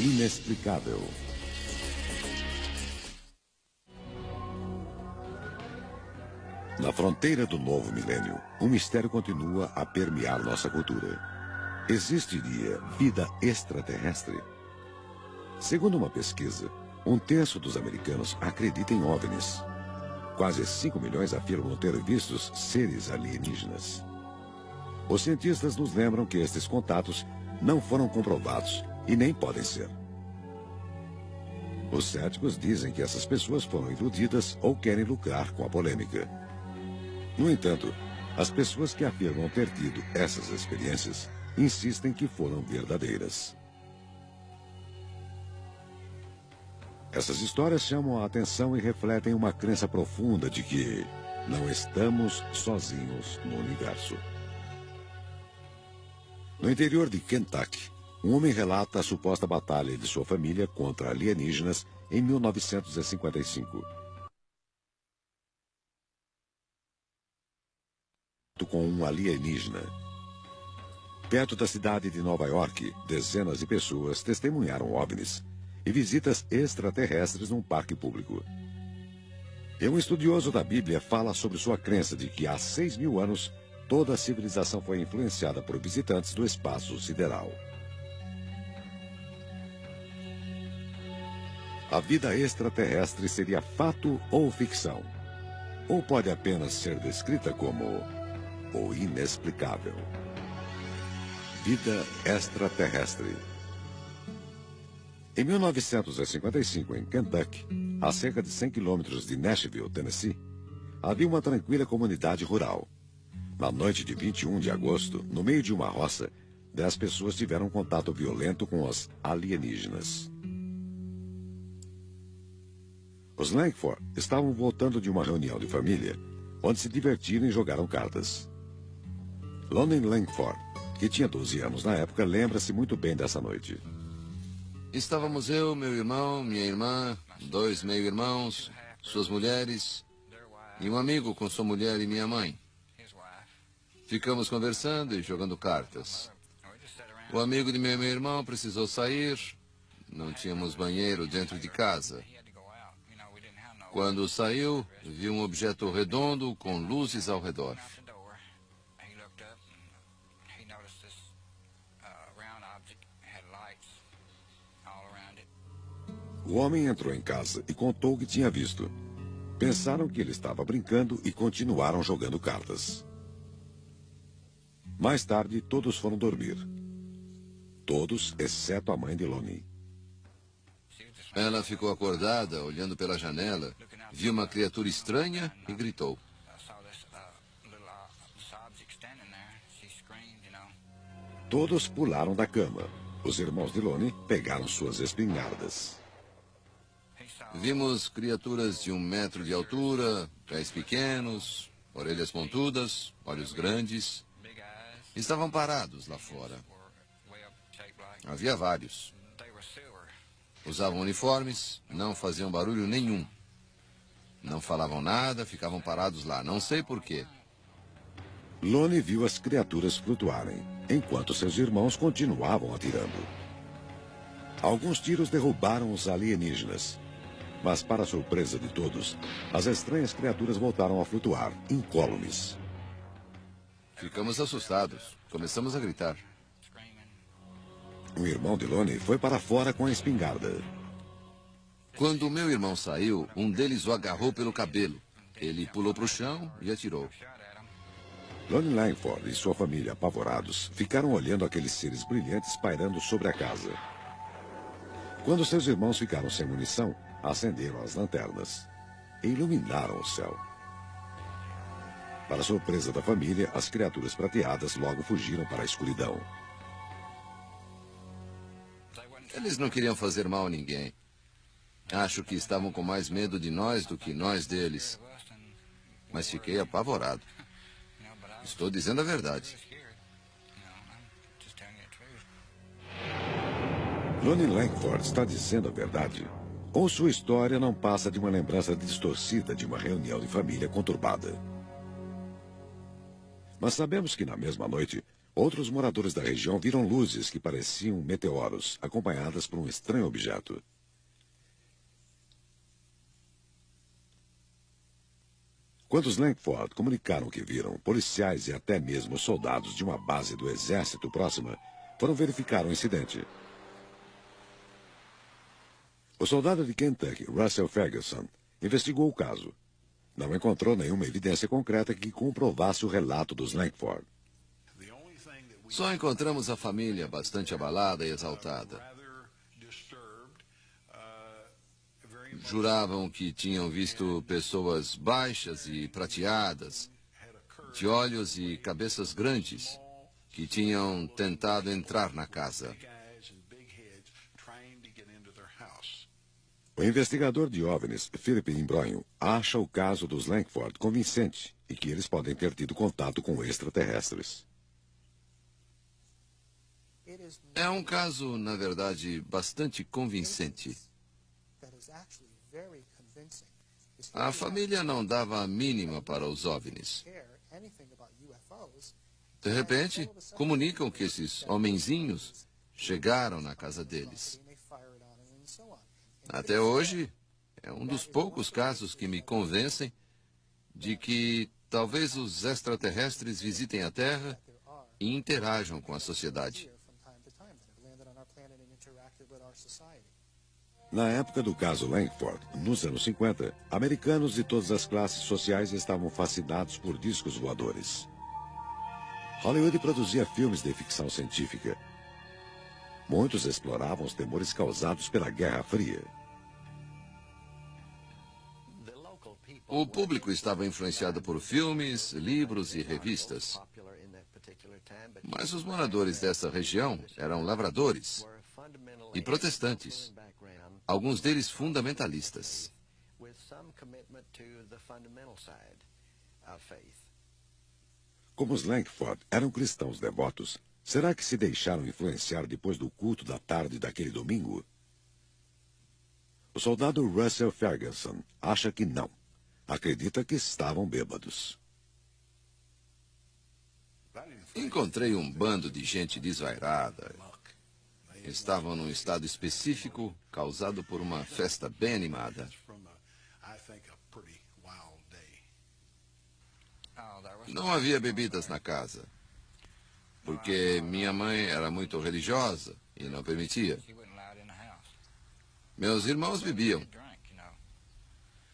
inexplicável. Na fronteira do novo milênio, um mistério continua a permear nossa cultura. Existiria vida extraterrestre? Segundo uma pesquisa, 1/3 dos americanos acredita em OVNIs. Quase 5 milhões afirmam ter vistos seres alienígenas. Os cientistas nos lembram que estes contatos não foram comprovados e nem podem ser. Os céticos dizem que essas pessoas foram iludidas ou querem lucrar com a polêmica. No entanto, as pessoas que afirmam ter tido essas experiências insistem que foram verdadeiras. Essas histórias chamam a atenção e refletem uma crença profunda de que não estamos sozinhos no universo. No interior de Kentucky, um homem relata a suposta batalha de sua família contra alienígenas em 1955. Com um alienígena. Perto da cidade de Nova York, dezenas de pessoas testemunharam OVNIs e visitas extraterrestres num parque público. E um estudioso da Bíblia fala sobre sua crença de que há 6.000 anos toda a civilização foi influenciada por visitantes do espaço sideral. A vida extraterrestre seria fato ou ficção? Ou pode apenas ser descrita como o inexplicável? Vida extraterrestre. Em 1955, em Kentucky, a cerca de 100 quilômetros de Nashville, Tennessee, havia uma tranquila comunidade rural. Na noite de 21 de agosto, no meio de uma roça, 10 pessoas tiveram contato violento com os alienígenas. Os Langford estavam voltando de uma reunião de família, onde se divertiram e jogaram cartas. Lonnie Langford, que tinha 12 anos na época, lembra-se muito bem dessa noite. Estávamos eu, meu irmão, minha irmã, 2 meio-irmãos, suas mulheres, e um amigo com sua mulher e minha mãe. Ficamos conversando e jogando cartas. O amigo de meu meio-irmão precisou sair, não tínhamos banheiro dentro de casa. Quando saiu, viu um objeto redondo com luzes ao redor. O homem entrou em casa e contou o que tinha visto. Pensaram que ele estava brincando e continuaram jogando cartas. Mais tarde, todos foram dormir. Todos, exceto a mãe de Lonnie. Ela ficou acordada, olhando pela janela, viu uma criatura estranha e gritou. Todos pularam da cama. Os irmãos de Lonnie pegaram suas espingardas. Vimos criaturas de 1 metro de altura, pés pequenos, orelhas pontudas, olhos grandes. Estavam parados lá fora. Havia vários. Usavam uniformes, não faziam barulho nenhum. Não falavam nada, ficavam parados lá, não sei porquê. Lonnie viu as criaturas flutuarem, enquanto seus irmãos continuavam atirando. Alguns tiros derrubaram os alienígenas. Mas, para a surpresa de todos, as estranhas criaturas voltaram a flutuar, incólumes. Ficamos assustados. Começamos a gritar. O irmão de Lonnie foi para fora com a espingarda. Quando o meu irmão saiu, um deles o agarrou pelo cabelo. Ele pulou para o chão e atirou. Lonnie Langford e sua família, apavorados, ficaram olhando aqueles seres brilhantes pairando sobre a casa. Quando seus irmãos ficaram sem munição, acenderam as lanternas e iluminaram o céu. Para surpresa da família, as criaturas prateadas logo fugiram para a escuridão. Eles não queriam fazer mal a ninguém. Acho que estavam com mais medo de nós do que nós deles. Mas fiquei apavorado. Estou dizendo a verdade. Lonnie Langford está dizendo a verdade. Ou sua história não passa de uma lembrança distorcida de uma reunião de família conturbada. Mas sabemos que na mesma noite, Outros moradores da região viram luzes que pareciam meteoros, acompanhadas por um estranho objeto. Quando os Langford comunicaram o que viram, policiais e até mesmo soldados de uma base do exército próxima foram verificar o incidente. O soldado de Kentucky, Russell Ferguson, investigou o caso. Não encontrou nenhuma evidência concreta que comprovasse o relato dos Langford. Só encontramos a família bastante abalada e exaltada. Juravam que tinham visto pessoas baixas e prateadas, de olhos e cabeças grandes, que tinham tentado entrar na casa. O investigador de OVNIs, Philip Imbronho, acha o caso dos Langford convincente e que eles podem ter tido contato com extraterrestres. É um caso, na verdade, bastante convincente. A família não dava a mínima para os OVNIs. De repente, comunicam que esses homenzinhos chegaram na casa deles. Até hoje, é um dos poucos casos que me convencem de que talvez os extraterrestres visitem a Terra e interajam com a sociedade. Na época do caso Langford, nos anos 50, americanos de todas as classes sociais estavam fascinados por discos voadores. Hollywood produzia filmes de ficção científica. Muitos exploravam os temores causados pela Guerra Fria. O público estava influenciado por filmes, livros e revistas. Mas os moradores dessa região eram lavradores e protestantes, alguns deles fundamentalistas. Como os Langford eram cristãos devotos, será que se deixaram influenciar depois do culto da tarde daquele domingo? O soldado Russell Ferguson acha que não. Acredita que estavam bêbados. Encontrei um bando de gente desvairada. Estavam num estado específico causado por uma festa bem animada. Não havia bebidas na casa, porque minha mãe era muito religiosa e não permitia. Meus irmãos bebiam,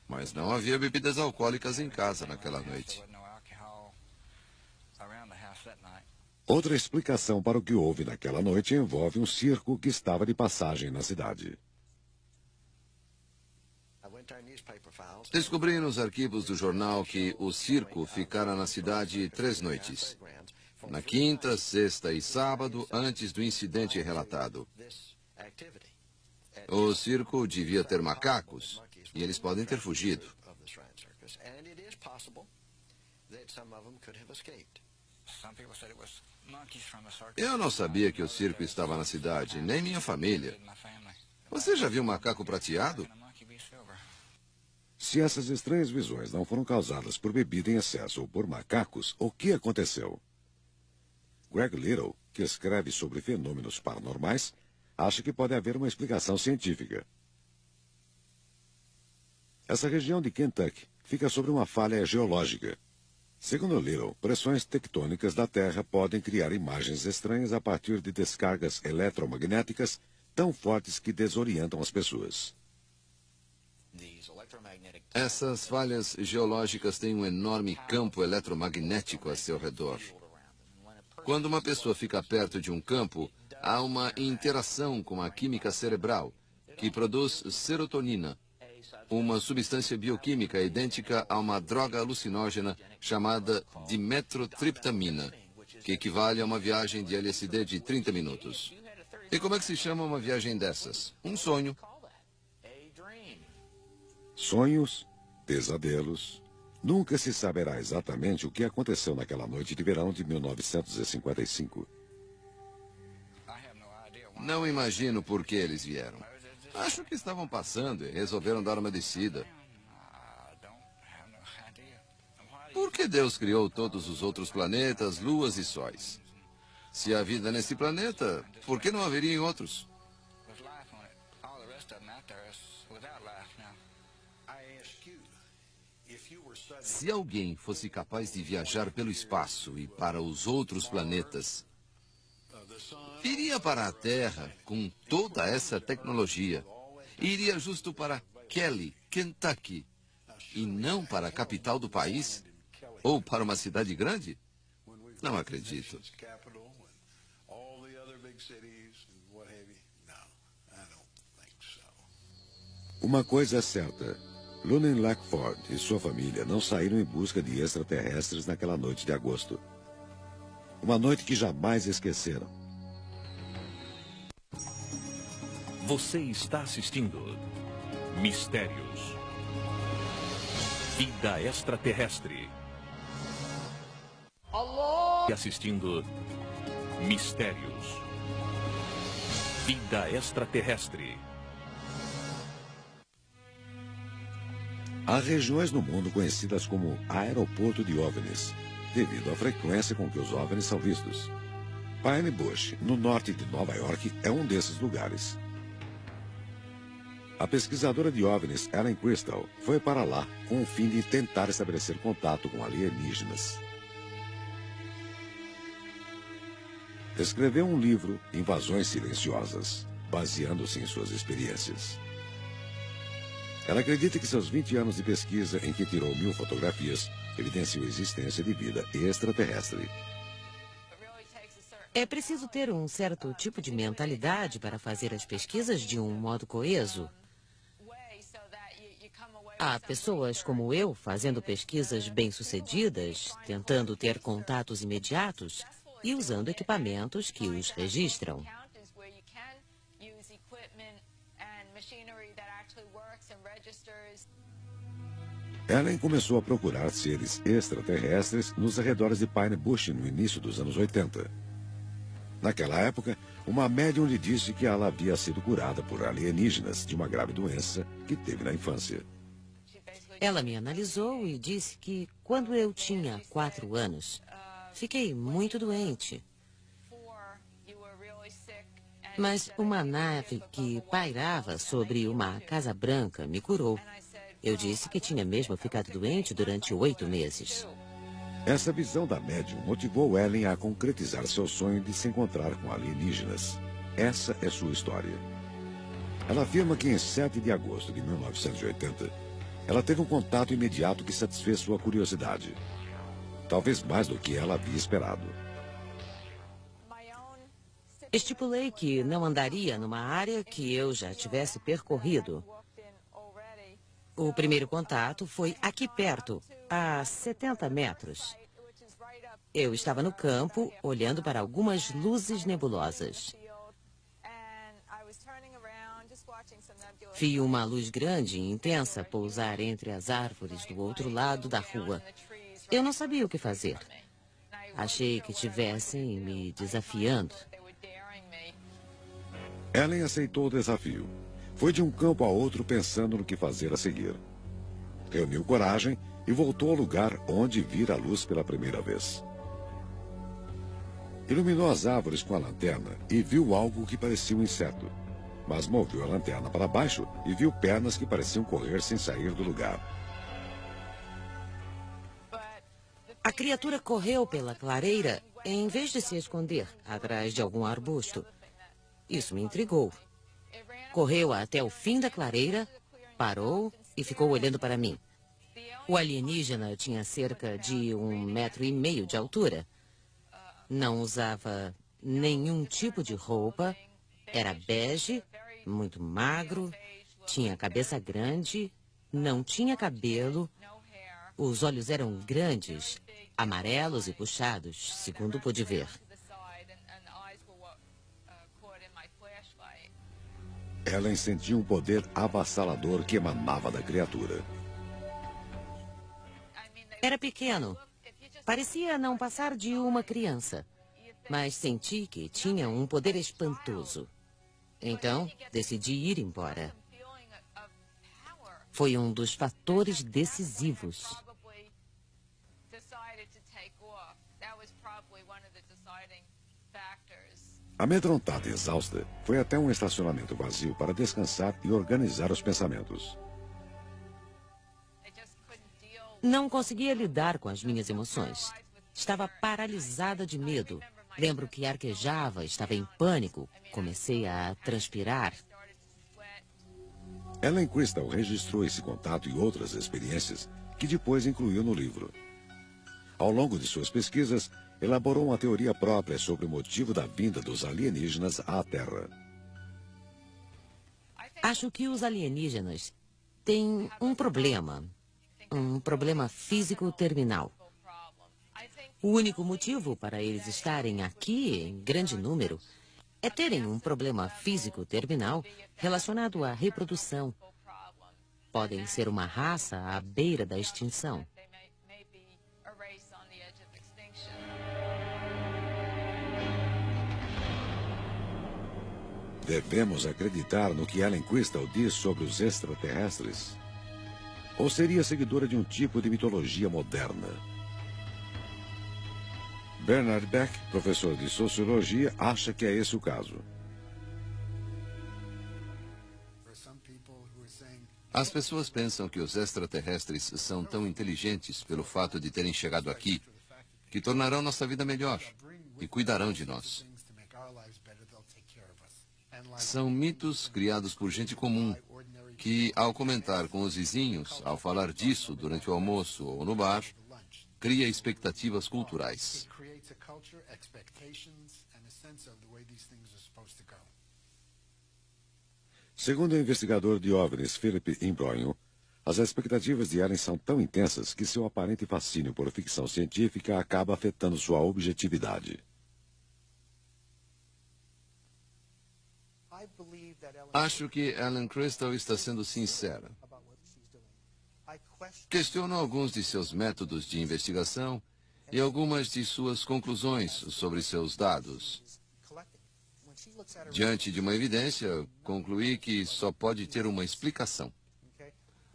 mas não havia bebidas alcoólicas em casa naquela noite. Outra explicação para o que houve naquela noite envolve um circo que estava de passagem na cidade. Descobri nos arquivos do jornal que o circo ficara na cidade 3 noites. Na quinta, sexta e sábado, antes do incidente relatado. O circo devia ter macacos, e eles podem ter fugido. Eu não sabia que o circo estava na cidade, nem minha família. Você já viu um macaco prateado? Se essas estranhas visões não foram causadas por bebida em excesso ou por macacos, o que aconteceu? Greg Little, que escreve sobre fenômenos paranormais, acha que pode haver uma explicação científica. Essa região de Kentucky fica sobre uma falha geológica. Segundo Little, pressões tectônicas da Terra podem criar imagens estranhas a partir de descargas eletromagnéticas tão fortes que desorientam as pessoas. Essas falhas geológicas têm um enorme campo eletromagnético a seu redor. Quando uma pessoa fica perto de um campo, há uma interação com a química cerebral, que produz serotonina, uma substância bioquímica idêntica a uma droga alucinógena chamada dimetrotriptamina, que equivale a uma viagem de LSD de 30 minutos. E como é que se chama uma viagem dessas? Um sonho. Sonhos, pesadelos. Nunca se saberá exatamente o que aconteceu naquela noite de verão de 1955. Não imagino por que eles vieram. Acho que estavam passando e resolveram dar uma descida. Por que Deus criou todos os outros planetas, luas e sóis? Se há vida nesse planeta, por que não haveria em outros? Se alguém fosse capaz de viajar pelo espaço e para os outros planetas, viria para a Terra com toda essa tecnologia. E iria justo para Kelly, Kentucky, e não para a capital do país? Ou para uma cidade grande? Não acredito. Uma coisa é certa. Lunan Lackford e sua família não saíram em busca de extraterrestres naquela noite de agosto. Uma noite que jamais esqueceram. Você está assistindo Mistérios. Vida extraterrestre. Assistindo Mistérios. Vida extraterrestre. Há regiões no mundo conhecidas como aeroporto de OVNIs, devido à frequência com que os OVNIs são vistos. Pine Bush, no norte de Nova York, é um desses lugares. A pesquisadora de OVNIs, Ellen Crystal, foi para lá com o fim de tentar estabelecer contato com alienígenas. Escreveu um livro, Invasões Silenciosas, baseando-se em suas experiências. Ela acredita que seus 20 anos de pesquisa, em que tirou 1000 fotografias, evidenciam a existência de vida extraterrestre. É preciso ter um certo tipo de mentalidade para fazer as pesquisas de um modo coeso. Há pessoas como eu fazendo pesquisas bem-sucedidas, tentando ter contatos imediatos e usando equipamentos que os registram. Ellen começou a procurar seres extraterrestres nos arredores de Pine Bush no início dos anos 80. Naquela época, uma médium lhe disse que ela havia sido curada por alienígenas de uma grave doença que teve na infância. Ela me analisou e disse que, quando eu tinha 4 anos, fiquei muito doente. Mas uma nave que pairava sobre uma Casa Branca me curou. Eu disse que tinha mesmo ficado doente durante 8 meses. Essa visão da médium motivou Ellen a concretizar seu sonho de se encontrar com alienígenas. Essa é sua história. Ela afirma que em 7 de agosto de 1980, ela teve um contato imediato que satisfez sua curiosidade. Talvez mais do que ela havia esperado. Estipulei que não andaria numa área que eu já tivesse percorrido. O primeiro contato foi aqui perto, a 70 metros. Eu estava no campo, olhando para algumas luzes nebulosas. Vi uma luz grande e intensa pousar entre as árvores do outro lado da rua. Eu não sabia o que fazer. Achei que estivessem me desafiando. Ellen aceitou o desafio. Foi de um campo a outro pensando no que fazer a seguir. Reuniu coragem e voltou ao lugar onde vira a luz pela primeira vez. Iluminou as árvores com a lanterna e viu algo que parecia um inseto. Mas moveu a lanterna para baixo e viu pernas que pareciam correr sem sair do lugar. A criatura correu pela clareira em vez de se esconder atrás de algum arbusto. Isso me intrigou. Correu até o fim da clareira, parou e ficou olhando para mim. O alienígena tinha cerca de 1,5 metros de altura. Não usava nenhum tipo de roupa, era bege, muito magro, tinha a cabeça grande, não tinha cabelo, os olhos eram grandes, amarelos e puxados, segundo pude ver. Ellen sentiu um poder avassalador que emanava da criatura. Era pequeno. Parecia não passar de uma criança. Mas senti que tinha um poder espantoso. Então, decidi ir embora. Foi um dos fatores decisivos. Amedrontada e exausta, foi até um estacionamento vazio para descansar e organizar os pensamentos. Não conseguia lidar com as minhas emoções. Estava paralisada de medo. Lembro que arquejava, estava em pânico. Comecei a transpirar. Ellen Crystal registrou esse contato e outras experiências que depois incluiu no livro. Ao longo de suas pesquisas, elaborou uma teoria própria sobre o motivo da vinda dos alienígenas à Terra. Acho que os alienígenas têm um problema físico terminal. O único motivo para eles estarem aqui em grande número é terem um problema físico terminal relacionado à reprodução. Podem ser uma raça à beira da extinção. Devemos acreditar no que Ellen Crystal diz sobre os extraterrestres? Ou seria seguidora de um tipo de mitologia moderna? Bernard Beck, professor de sociologia, acha que é esse o caso. As pessoas pensam que os extraterrestres são tão inteligentes pelo fato de terem chegado aqui, que tornarão nossa vida melhor e cuidarão de nós. São mitos criados por gente comum, que, ao comentar com os vizinhos, ao falar disso durante o almoço ou no bar, cria expectativas culturais. Segundo o investigador de OVNIs Philip Imbroglio, as expectativas de Ellen são tão intensas que seu aparente fascínio por ficção científica acaba afetando sua objetividade. Acho que Ellen Crystal está sendo sincera. Questiono alguns de seus métodos de investigação e algumas de suas conclusões sobre seus dados. Diante de uma evidência, concluí que só pode ter uma explicação.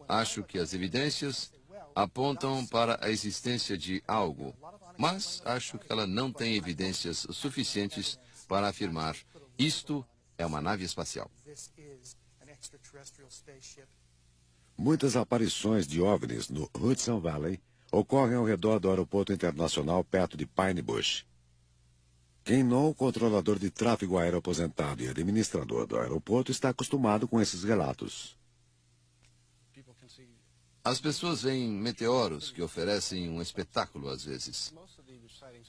Acho que as evidências apontam para a existência de algo, mas acho que ela não tem evidências suficientes para afirmar isto é uma nave espacial. Muitas aparições de OVNIs no Hudson Valley ocorrem ao redor do aeroporto internacional perto de Pine Bush. Ken No, controlador de tráfego aéreo aposentado e administrador do aeroporto, está acostumado com esses relatos. As pessoas veem meteoros que oferecem um espetáculo às vezes.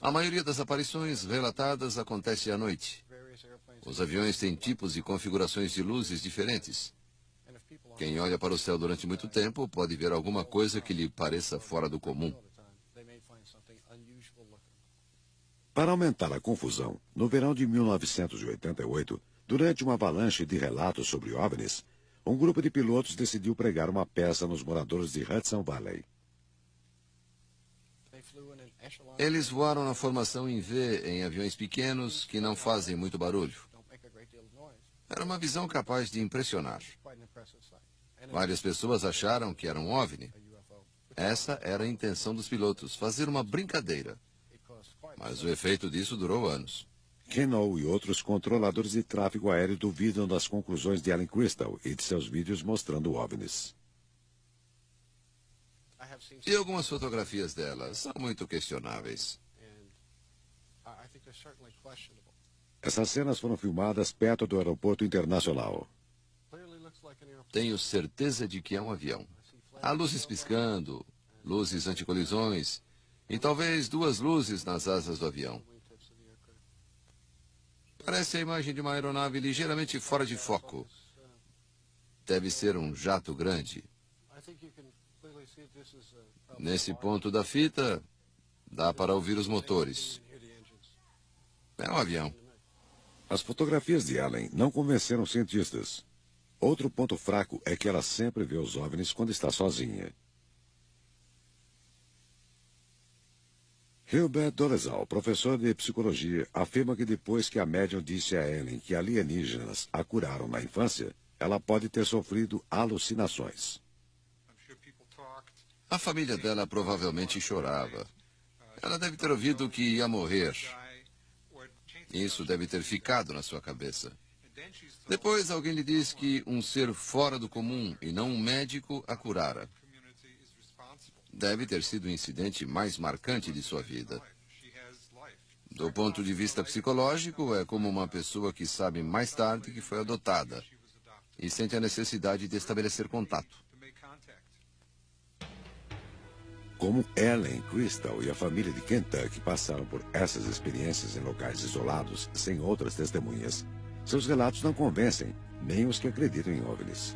A maioria das aparições relatadas acontece à noite. Os aviões têm tipos e configurações de luzes diferentes. Quem olha para o céu durante muito tempo pode ver alguma coisa que lhe pareça fora do comum. Para aumentar a confusão, no verão de 1988, durante uma avalanche de relatos sobre OVNIs, um grupo de pilotos decidiu pregar uma peça nos moradores de Hudson Valley. Eles voaram na formação em V em aviões pequenos que não fazem muito barulho. Era uma visão capaz de impressionar. Várias pessoas acharam que era um OVNI. Essa era a intenção dos pilotos, fazer uma brincadeira. Mas o efeito disso durou anos. Ken No e outros controladores de tráfego aéreo duvidam das conclusões de Ellen Crystal e de seus vídeos mostrando OVNIs. E algumas fotografias dela são muito questionáveis. Essas cenas foram filmadas perto do aeroporto internacional. Tenho certeza de que é um avião. Há luzes piscando, luzes anticolisões e talvez duas luzes nas asas do avião. Parece a imagem de uma aeronave ligeiramente fora de foco. Deve ser um jato grande. Nesse ponto da fita, dá para ouvir os motores. É um avião. As fotografias de Ellen não convenceram cientistas. Outro ponto fraco é que ela sempre vê os OVNIs quando está sozinha. Hilbert Dolezal, professor de psicologia, afirma que depois que a médium disse a Ellen que alienígenas a curaram na infância, ela pode ter sofrido alucinações. A família dela provavelmente chorava. Ela deve ter ouvido que ia morrer. Isso deve ter ficado na sua cabeça. Depois alguém lhe diz que um ser fora do comum e não um médico a curara. Deve ter sido o incidente mais marcante de sua vida. Do ponto de vista psicológico, é como uma pessoa que sabe mais tarde que foi adotada e sente a necessidade de estabelecer contato. Como Ellen, Crystal e a família de Kentucky passaram por essas experiências em locais isolados, sem outras testemunhas, seus relatos não convencem nem os que acreditam em OVNIs.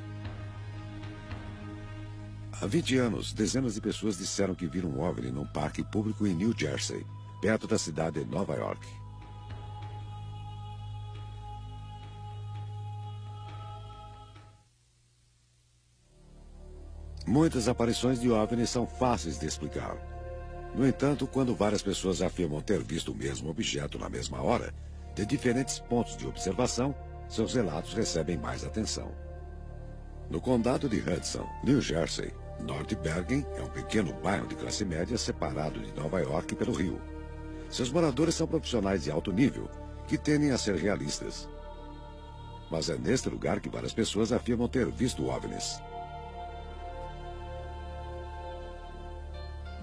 Há 20 anos, dezenas de pessoas disseram que viram um OVNI num parque público em New Jersey, perto da cidade de Nova York. Muitas aparições de OVNIs são fáceis de explicar. No entanto, quando várias pessoas afirmam ter visto o mesmo objeto na mesma hora, de diferentes pontos de observação, seus relatos recebem mais atenção. No condado de Hudson, New Jersey, North Bergen é um pequeno bairro de classe média separado de Nova York pelo rio. Seus moradores são profissionais de alto nível, que tendem a ser realistas. Mas é neste lugar que várias pessoas afirmam ter visto OVNIs.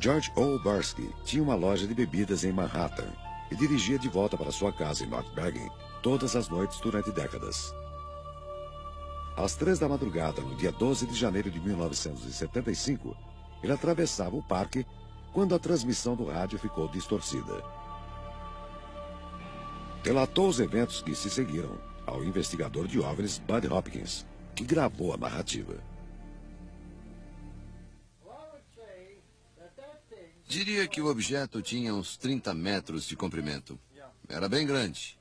George O. Barsky tinha uma loja de bebidas em Manhattan e dirigia de volta para sua casa em North Bergen todas as noites durante décadas. Às 3 da madrugada, no dia 12 de janeiro de 1975, ele atravessava o parque quando a transmissão do rádio ficou distorcida. Relatou os eventos que se seguiram ao investigador de OVNIs Bud Hopkins, que gravou a narrativa. Diria que o objeto tinha uns 30 metros de comprimento. Era bem grande.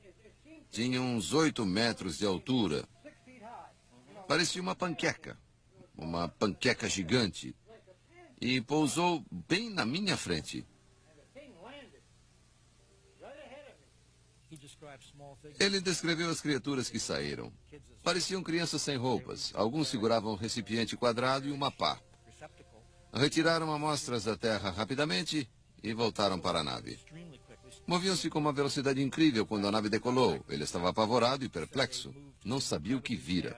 Tinha uns 8 metros de altura. Parecia uma panqueca gigante. E pousou bem na minha frente. Ele descreveu as criaturas que saíram. Pareciam crianças sem roupas. Alguns seguravam um recipiente quadrado e uma pá. Retiraram amostras da terra rapidamente e voltaram para a nave. Moviam-se com uma velocidade incrível quando a nave decolou. Ele estava apavorado e perplexo. Não sabia o que vira.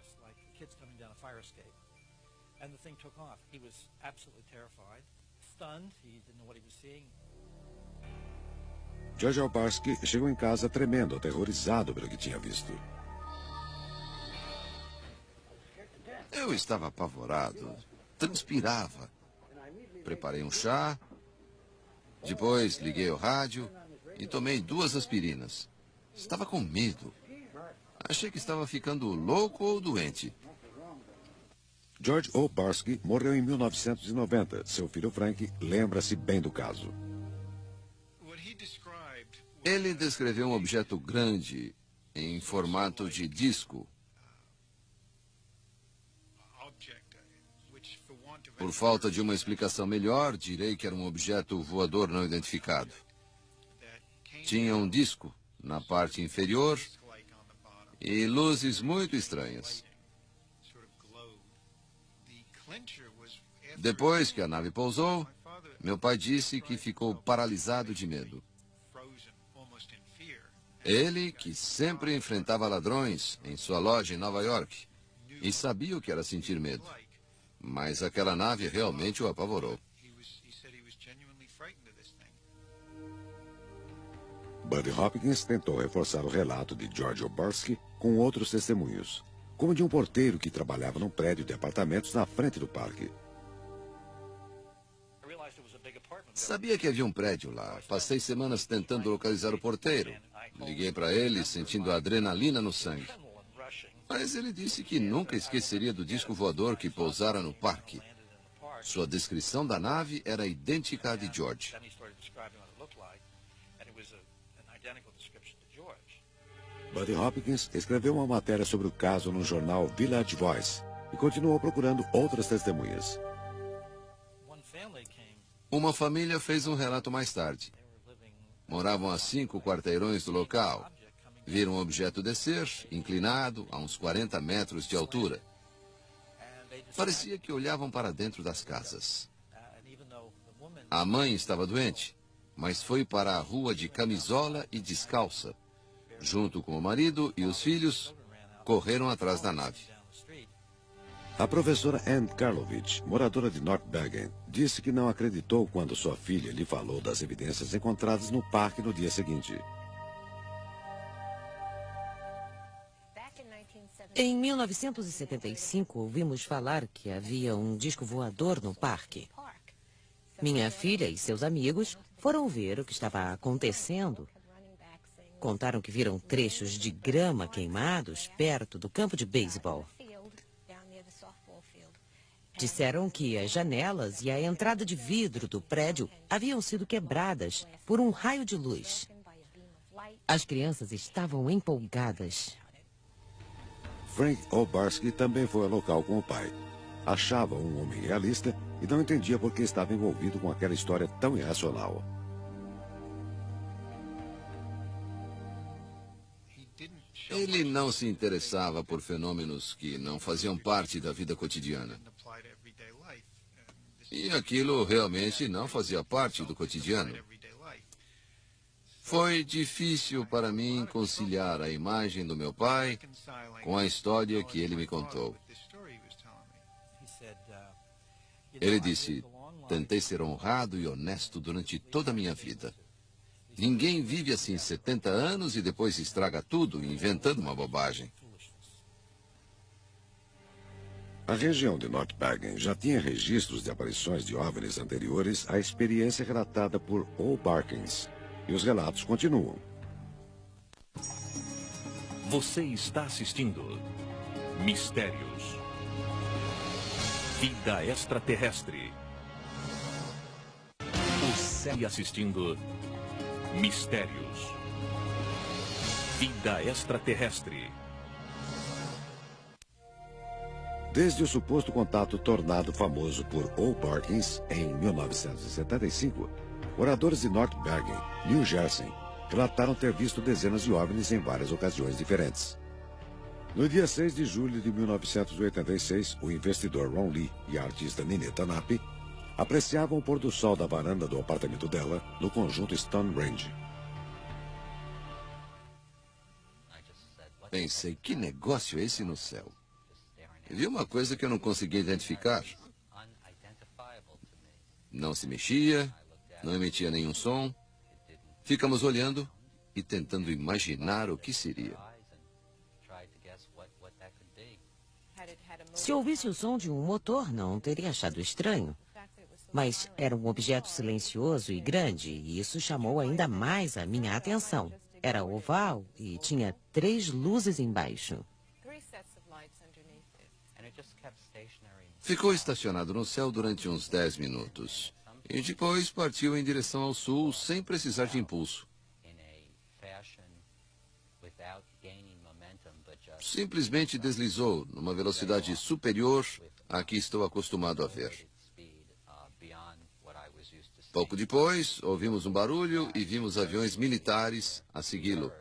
George O. Barsky chegou em casa tremendo, aterrorizado pelo que tinha visto. Eu estava apavorado. Transpirava. Preparei um chá. Depois liguei o rádio e tomei 2 aspirinas. Estava com medo. Achei que estava ficando louco ou doente. George O. Barsky morreu em 1990. Seu filho Frank lembra-se bem do caso. Ele descreveu um objeto grande em formato de disco. Por falta de uma explicação melhor, direi que era um objeto voador não identificado. Tinha um disco na parte inferior e luzes muito estranhas. Depois que a nave pousou, meu pai disse que ficou paralisado de medo. Ele, que sempre enfrentava ladrões em sua loja em Nova York, e sabia o que era sentir medo. Mas aquela nave realmente o apavorou. Bud Hopkins tentou reforçar o relato de George O. Barsky com outros testemunhos, como de um porteiro que trabalhava num prédio de apartamentos na frente do parque. Sabia que havia um prédio lá. Passei semanas tentando localizar o porteiro. Liguei para ele, sentindo a adrenalina no sangue. Mas ele disse que nunca esqueceria do disco voador que pousara no parque. Sua descrição da nave era idêntica à de George. Bud Hopkins escreveu uma matéria sobre o caso no jornal Village Voice e continuou procurando outras testemunhas. Uma família fez um relato mais tarde. Moravam a 5 quarteirões do local. Viram um objeto descer, inclinado, a uns 40 metros de altura. Parecia que olhavam para dentro das casas. A mãe estava doente, mas foi para a rua de camisola e descalça. junto com o marido e os filhos, correram atrás da nave. A professora Ann Karlovich, moradora de North Bergen, disse que não acreditou quando sua filha lhe falou das evidências encontradas no parque no dia seguinte. Em 1975, ouvimos falar que havia um disco voador no parque. Minha filha e seus amigos foram ver o que estava acontecendo. Contaram que viram trechos de grama queimados perto do campo de beisebol. Disseram que as janelas e a entrada de vidro do prédio haviam sido quebradas por um raio de luz. As crianças estavam empolgadas. Frank Obarski também foi ao local com o pai. Achava um homem realista e não entendia por que estava envolvido com aquela história tão irracional. Ele não se interessava por fenômenos que não faziam parte da vida cotidiana. E aquilo realmente não fazia parte do cotidiano. Foi difícil para mim conciliar a imagem do meu pai com a história que ele me contou. Ele disse: tentei ser honrado e honesto durante toda a minha vida. Ninguém vive assim 70 anos e depois estraga tudo inventando uma bobagem. A região de North Bergen já tinha registros de aparições de OVNIs anteriores à experiência relatada por O'Barkins. E os relatos continuam. Você está assistindo Mistérios. Vida extraterrestre. Você está assistindo Mistérios. Vida extraterrestre. Desde o suposto contato tornado famoso por O'Barkins em 1975, moradores de North Bergen, New Jersey, relataram ter visto dezenas de OVNIs em várias ocasiões diferentes. No dia 6 de julho de 1986, o investidor Ron Lee e a artista Nine Tanape apreciavam o pôr do sol da varanda do apartamento dela no conjunto Stone Range. Pensei, que negócio é esse no céu? Vi uma coisa que eu não conseguia identificar. Não se mexia, não emitia nenhum som. Ficamos olhando e tentando imaginar o que seria. Se ouvisse o som de um motor, não teria achado estranho. Mas era um objeto silencioso e grande, e isso chamou ainda mais a minha atenção. Era oval e tinha 3 luzes embaixo. Ficou estacionado no céu durante uns 10 minutos. E depois partiu em direção ao sul sem precisar de impulso. Simplesmente deslizou numa velocidade superior à que estou acostumado a ver. Pouco depois, ouvimos um barulho e vimos aviões militares a segui-lo.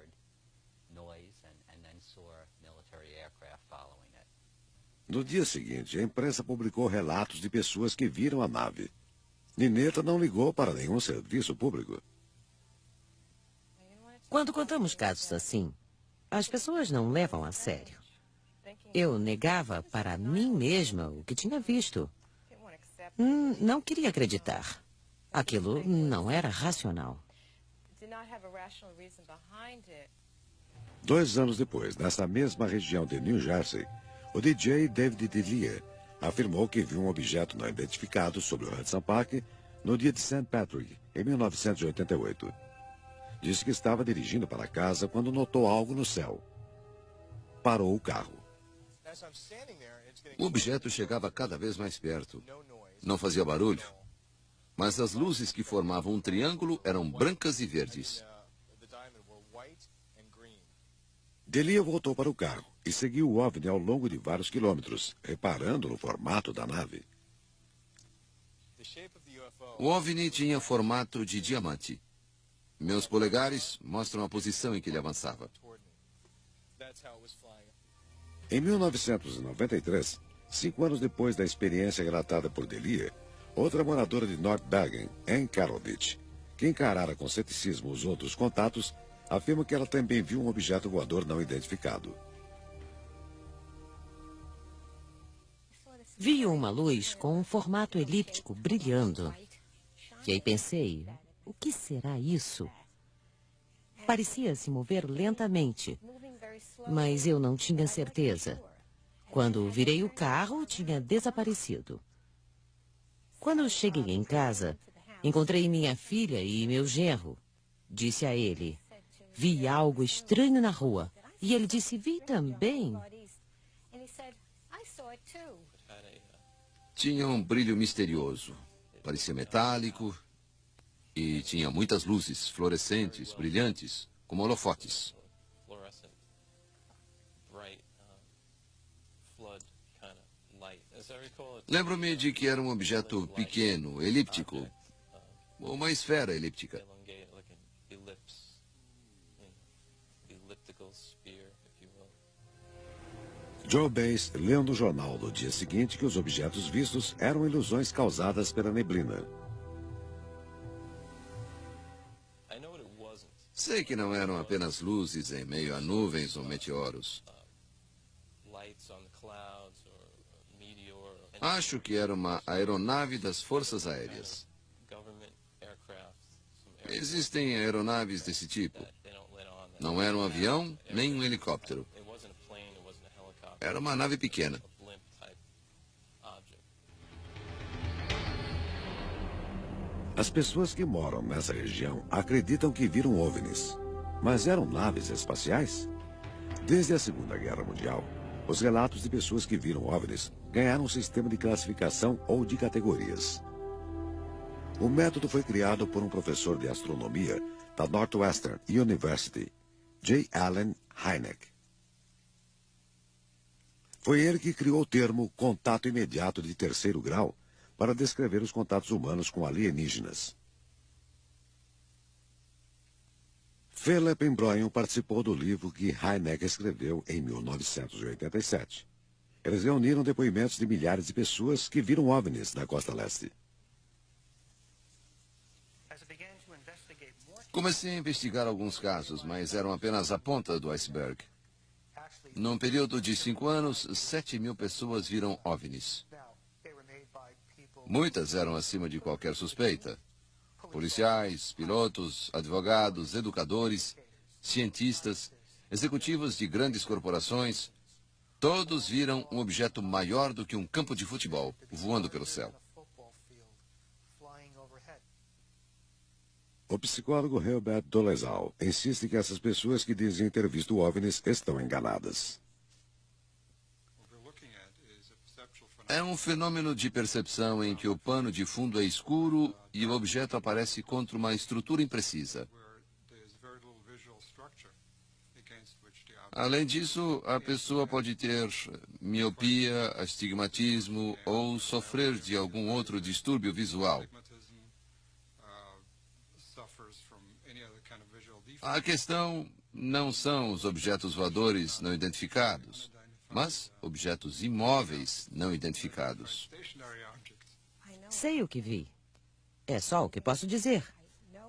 No dia seguinte, a imprensa publicou relatos de pessoas que viram a nave. Nineta não ligou para nenhum serviço público. Quando contamos casos assim, as pessoas não levam a sério. Eu negava para mim mesma o que tinha visto. Não queria acreditar. Aquilo não era racional. 2 anos depois, nessa mesma região de New Jersey, o DJ David Delia afirmou que viu um objeto não identificado sobre o Hudson Park no dia de St. Patrick, em 1988. Disse que estava dirigindo para casa quando notou algo no céu. Parou o carro. O objeto chegava cada vez mais perto. Não fazia barulho, mas as luzes que formavam um triângulo eram brancas e verdes. Delia voltou para o carro e seguiu o OVNI ao longo de vários quilômetros, reparando no formato da nave. O OVNI tinha formato de diamante. Meus polegares mostram a posição em que ele avançava. Em 1993, 5 anos depois da experiência relatada por Delia, outra moradora de North Bergen, Ann Karlovich, que encarara com ceticismo os outros contatos, afirma que ela também viu um objeto voador não identificado. Vi uma luz com um formato elíptico brilhando. E aí pensei, o que será isso? Parecia se mover lentamente, mas eu não tinha certeza. Quando virei o carro, tinha desaparecido. Quando cheguei em casa, encontrei minha filha e meu genro. Disse a ele, vi algo estranho na rua. E ele disse, vi também. Tinha um brilho misterioso. Parecia metálico e tinha muitas luzes fluorescentes, brilhantes, como holofotes. Lembro-me de que era um objeto pequeno, elíptico, uma esfera elíptica. Joe Bass leu no jornal do dia seguinte que os objetos vistos eram ilusões causadas pela neblina. Sei que não eram apenas luzes em meio a nuvens ou meteoros. Acho que era uma aeronave das Forças Aéreas. Existem aeronaves desse tipo. Não era um avião, nem um helicóptero. Era uma nave pequena. As pessoas que moram nessa região acreditam que viram OVNIs. Mas eram naves espaciais? Desde a Segunda Guerra Mundial, os relatos de pessoas que viram OVNIs ganharam um sistema de classificação ou de categorias. O método foi criado por um professor de astronomia da Northwestern University, J. Allen Hynek. Foi ele que criou o termo contato imediato de terceiro grau para descrever os contatos humanos com alienígenas. Philip Embroyon participou do livro que Hynek escreveu em 1987. Eles reuniram depoimentos de milhares de pessoas que viram OVNIs na costa leste. Comecei a investigar alguns casos, mas eram apenas a ponta do iceberg. Num período de 5 anos, 7.000 pessoas viram OVNIs. Muitas eram acima de qualquer suspeita. Policiais, pilotos, advogados, educadores, cientistas, executivos de grandes corporações, todos viram um objeto maior do que um campo de futebol, voando pelo céu. O psicólogo Herbert Dolezal insiste que essas pessoas que dizem ter visto OVNIs estão enganadas. É um fenômeno de percepção em que o pano de fundo é escuro e o objeto aparece contra uma estrutura imprecisa. Além disso, a pessoa pode ter miopia, astigmatismo ou sofrer de algum outro distúrbio visual. A questão não são os objetos voadores não identificados, mas objetos imóveis não identificados. Sei o que vi. É só o que posso dizer.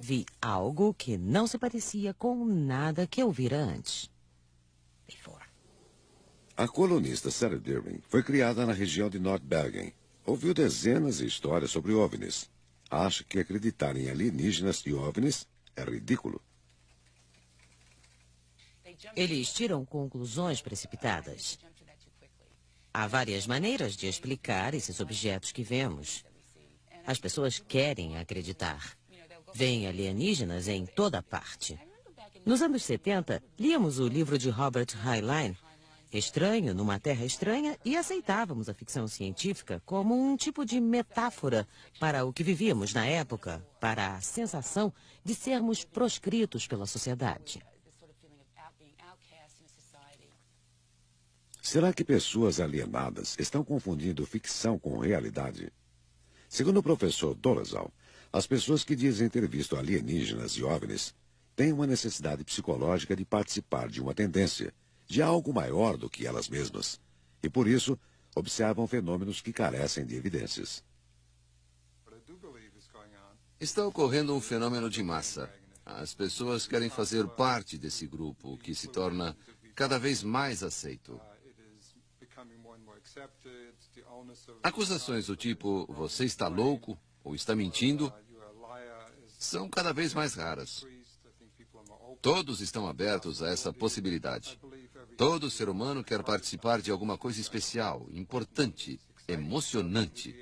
Vi algo que não se parecia com nada que eu vira antes. A colunista Sarah Deering foi criada na região de North Bergen. Ouviu dezenas de histórias sobre OVNIs. Acha que acreditar em alienígenas e OVNIs é ridículo. Eles tiram conclusões precipitadas. Há várias maneiras de explicar esses objetos que vemos. As pessoas querem acreditar. Vêm alienígenas em toda parte. Nos anos 70, líamos o livro de Robert Heinlein, Estranho numa Terra Estranha, e aceitávamos a ficção científica como um tipo de metáfora para o que vivíamos na época, para a sensação de sermos proscritos pela sociedade. Será que pessoas alienadas estão confundindo ficção com realidade? Segundo o professor Dolezal, as pessoas que dizem ter visto alienígenas e OVNIs têm uma necessidade psicológica de participar de uma tendência, de algo maior do que elas mesmas, e por isso observam fenômenos que carecem de evidências. Está ocorrendo um fenômeno de massa. As pessoas querem fazer parte desse grupo, que se torna cada vez mais aceito. Acusações do tipo, você está louco ou está mentindo, são cada vez mais raras. Todos estão abertos a essa possibilidade. Todo ser humano quer participar de alguma coisa especial, importante, emocionante.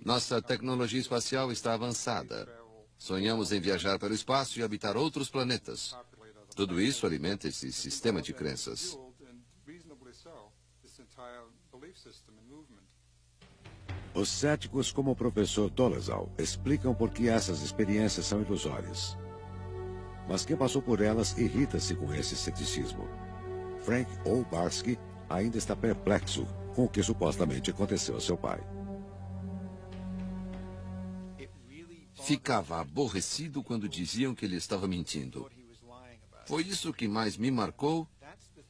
Nossa tecnologia espacial está avançada. Sonhamos em viajar para o espaço e habitar outros planetas. Tudo isso alimenta esse sistema de crenças. Os céticos, como o professor Dolezal, explicam por que essas experiências são ilusórias. Mas quem passou por elas irrita-se com esse ceticismo. Frank Obarski ainda está perplexo com o que supostamente aconteceu a seu pai. Ficava aborrecido quando diziam que ele estava mentindo. Foi isso que mais me marcou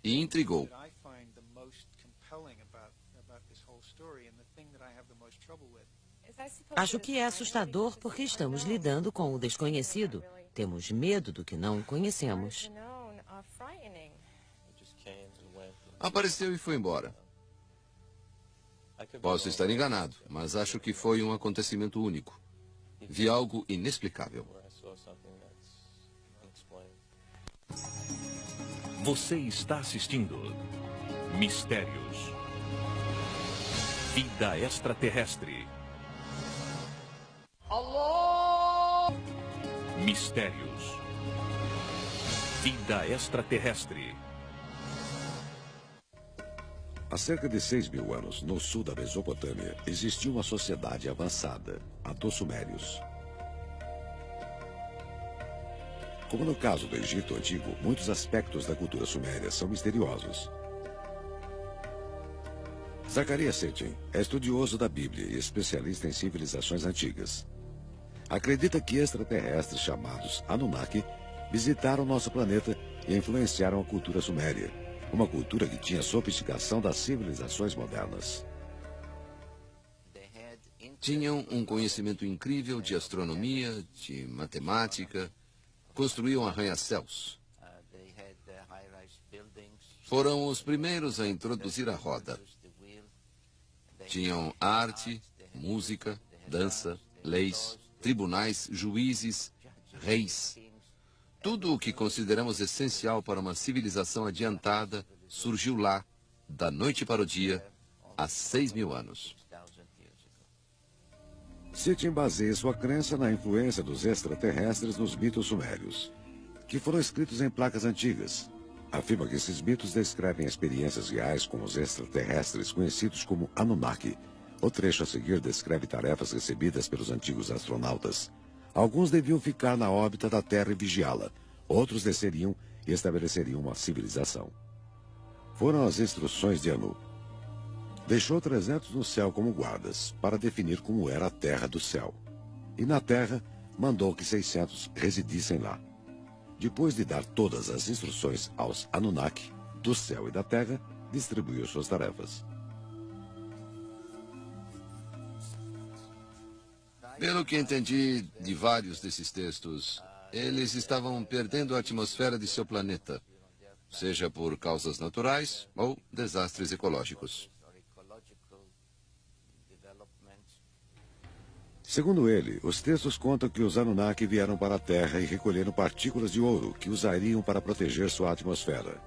e intrigou. Acho que é assustador porque estamos lidando com o desconhecido. Temos medo do que não conhecemos. Apareceu e foi embora. Posso estar enganado, mas acho que foi um acontecimento único. Vi algo inexplicável. Você está assistindo Mistérios. Vida extraterrestre. Mistérios. Vida extraterrestre. Há cerca de 6.000 anos, no sul da Mesopotâmia, existia uma sociedade avançada, a dos Sumérios. Como no caso do Egito Antigo, muitos aspectos da cultura suméria são misteriosos. Zacarias Sitchin é estudioso da Bíblia e especialista em civilizações antigas. Acredita que extraterrestres chamados Anunnaki visitaram nosso planeta e influenciaram a cultura suméria, uma cultura que tinha sofisticação das civilizações modernas. Tinham um conhecimento incrível de astronomia, de matemática, construíam arranha-céus. Foram os primeiros a introduzir a roda. Tinham arte, música, dança, leis, tribunais, juízes, reis. Tudo o que consideramos essencial para uma civilização adiantada surgiu lá, da noite para o dia, há 6.000 anos. Sitchin baseia sua crença na influência dos extraterrestres nos mitos sumérios, que foram escritos em placas antigas. Afirma que esses mitos descrevem experiências reais com os extraterrestres conhecidos como Anunnaki. O trecho a seguir descreve tarefas recebidas pelos antigos astronautas. Alguns deviam ficar na órbita da Terra e vigiá-la. Outros desceriam e estabeleceriam uma civilização. Foram as instruções de Anu. Deixou 300 no céu como guardas, para definir como era a Terra do céu. E na Terra, mandou que 600 residissem lá. Depois de dar todas as instruções aos Anunnaki, do céu e da Terra, distribuiu suas tarefas. Pelo que entendi de vários desses textos, eles estavam perdendo a atmosfera de seu planeta, seja por causas naturais ou desastres ecológicos. Segundo ele, os textos contam que os Anunnaki vieram para a Terra e recolheram partículas de ouro que usariam para proteger sua atmosfera.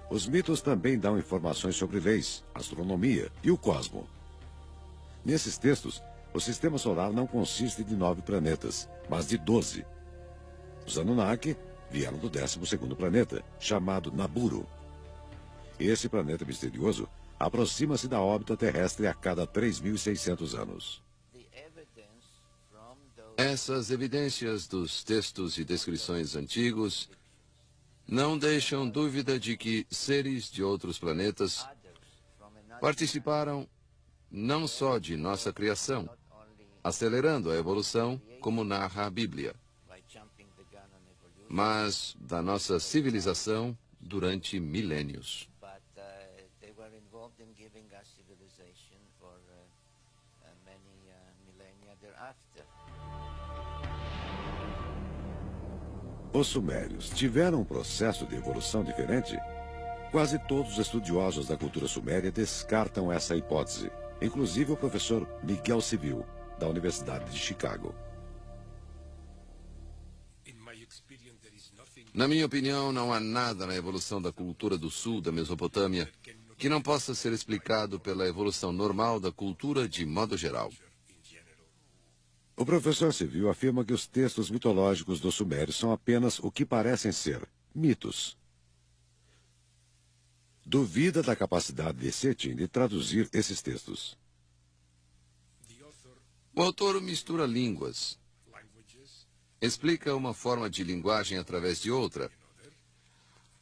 Os mitos também dão informações sobre leis, astronomia e o cosmo. Nesses textos, o sistema solar não consiste de 9 planetas, mas de 12. Os Anunnaki vieram do 12º planeta, chamado Naburu. Esse planeta misterioso aproxima-se da órbita terrestre a cada 3.600 anos. Essas evidências dos textos e descrições antigos não deixam dúvida de que seres de outros planetas participaram não só de nossa criação, acelerando a evolução, como narra a Bíblia, mas da nossa civilização durante milênios. Os sumérios tiveram um processo de evolução diferente? Quase todos os estudiosos da cultura suméria descartam essa hipótese, inclusive o professor Miguel Civil, da Universidade de Chicago. Na minha opinião, não há nada na evolução da cultura do sul da Mesopotâmia que não possa ser explicado pela evolução normal da cultura de modo geral. O professor Civil afirma que os textos mitológicos dos sumérios são apenas o que parecem ser, mitos. Duvida da capacidade de Cetim de traduzir esses textos. O autor mistura línguas. Explica uma forma de linguagem através de outra.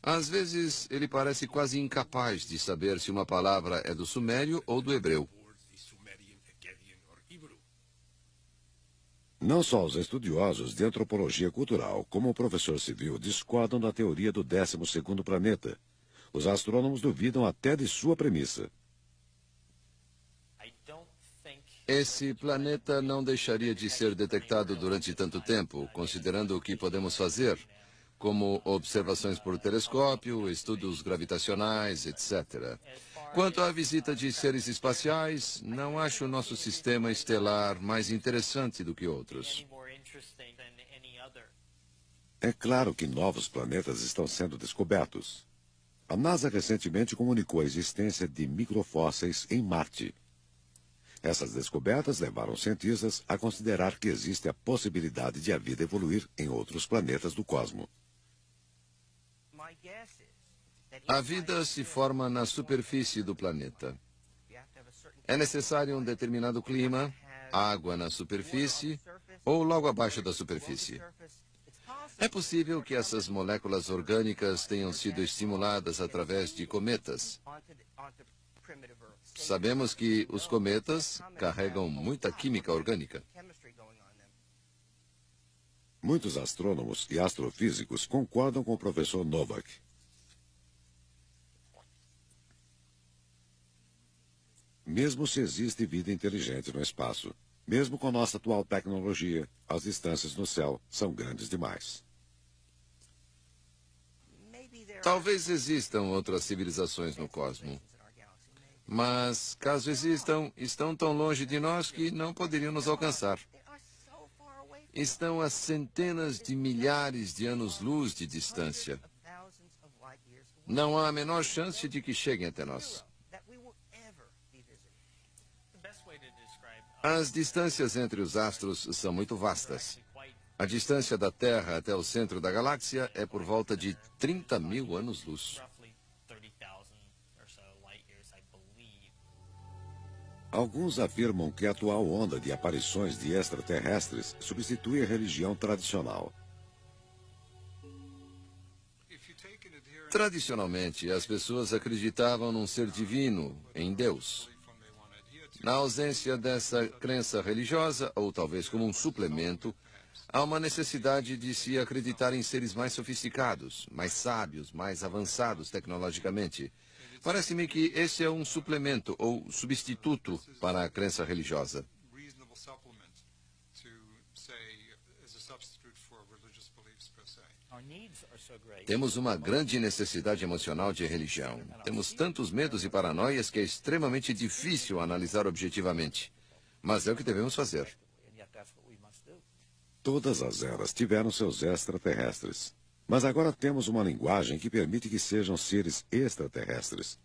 Às vezes, ele parece quase incapaz de saber se uma palavra é do sumério ou do hebreu. Não só os estudiosos de antropologia cultural, como o professor Civil, discordam da teoria do 12º planeta. Os astrônomos duvidam até de sua premissa. Esse planeta não deixaria de ser detectado durante tanto tempo, considerando o que podemos fazer, como observações por telescópio, estudos gravitacionais, etc. Quanto à visita de seres espaciais, não acho o nosso sistema estelar mais interessante do que outros. É claro que novos planetas estão sendo descobertos. A NASA recentemente comunicou a existência de microfósseis em Marte. Essas descobertas levaram cientistas a considerar que existe a possibilidade de a vida evoluir em outros planetas do cosmos. A vida se forma na superfície do planeta. É necessário um determinado clima, água na superfície ou logo abaixo da superfície. É possível que essas moléculas orgânicas tenham sido estimuladas através de cometas. Sabemos que os cometas carregam muita química orgânica. Muitos astrônomos e astrofísicos concordam com o professor Novak. Mesmo se existe vida inteligente no espaço, mesmo com nossa atual tecnologia, as distâncias no céu são grandes demais. Talvez existam outras civilizações no cosmos. Mas, caso existam, estão tão longe de nós que não poderiam nos alcançar. Estão a centenas de milhares de anos-luz de distância. Não há a menor chance de que cheguem até nós. As distâncias entre os astros são muito vastas. A distância da Terra até o centro da galáxia é por volta de 30.000 anos-luz. Alguns afirmam que a atual onda de aparições de extraterrestres substitui a religião tradicional. Tradicionalmente, as pessoas acreditavam num ser divino, em Deus. Na ausência dessa crença religiosa, ou talvez como um suplemento, há uma necessidade de se acreditar em seres mais sofisticados, mais sábios, mais avançados tecnologicamente. Parece-me que esse é um suplemento ou substituto para a crença religiosa. Temos uma grande necessidade emocional de religião. Temos tantos medos e paranoias que é extremamente difícil analisar objetivamente. Mas é o que devemos fazer. Todas as eras tiveram seus extraterrestres. Mas agora temos uma linguagem que permite que sejam seres extraterrestres.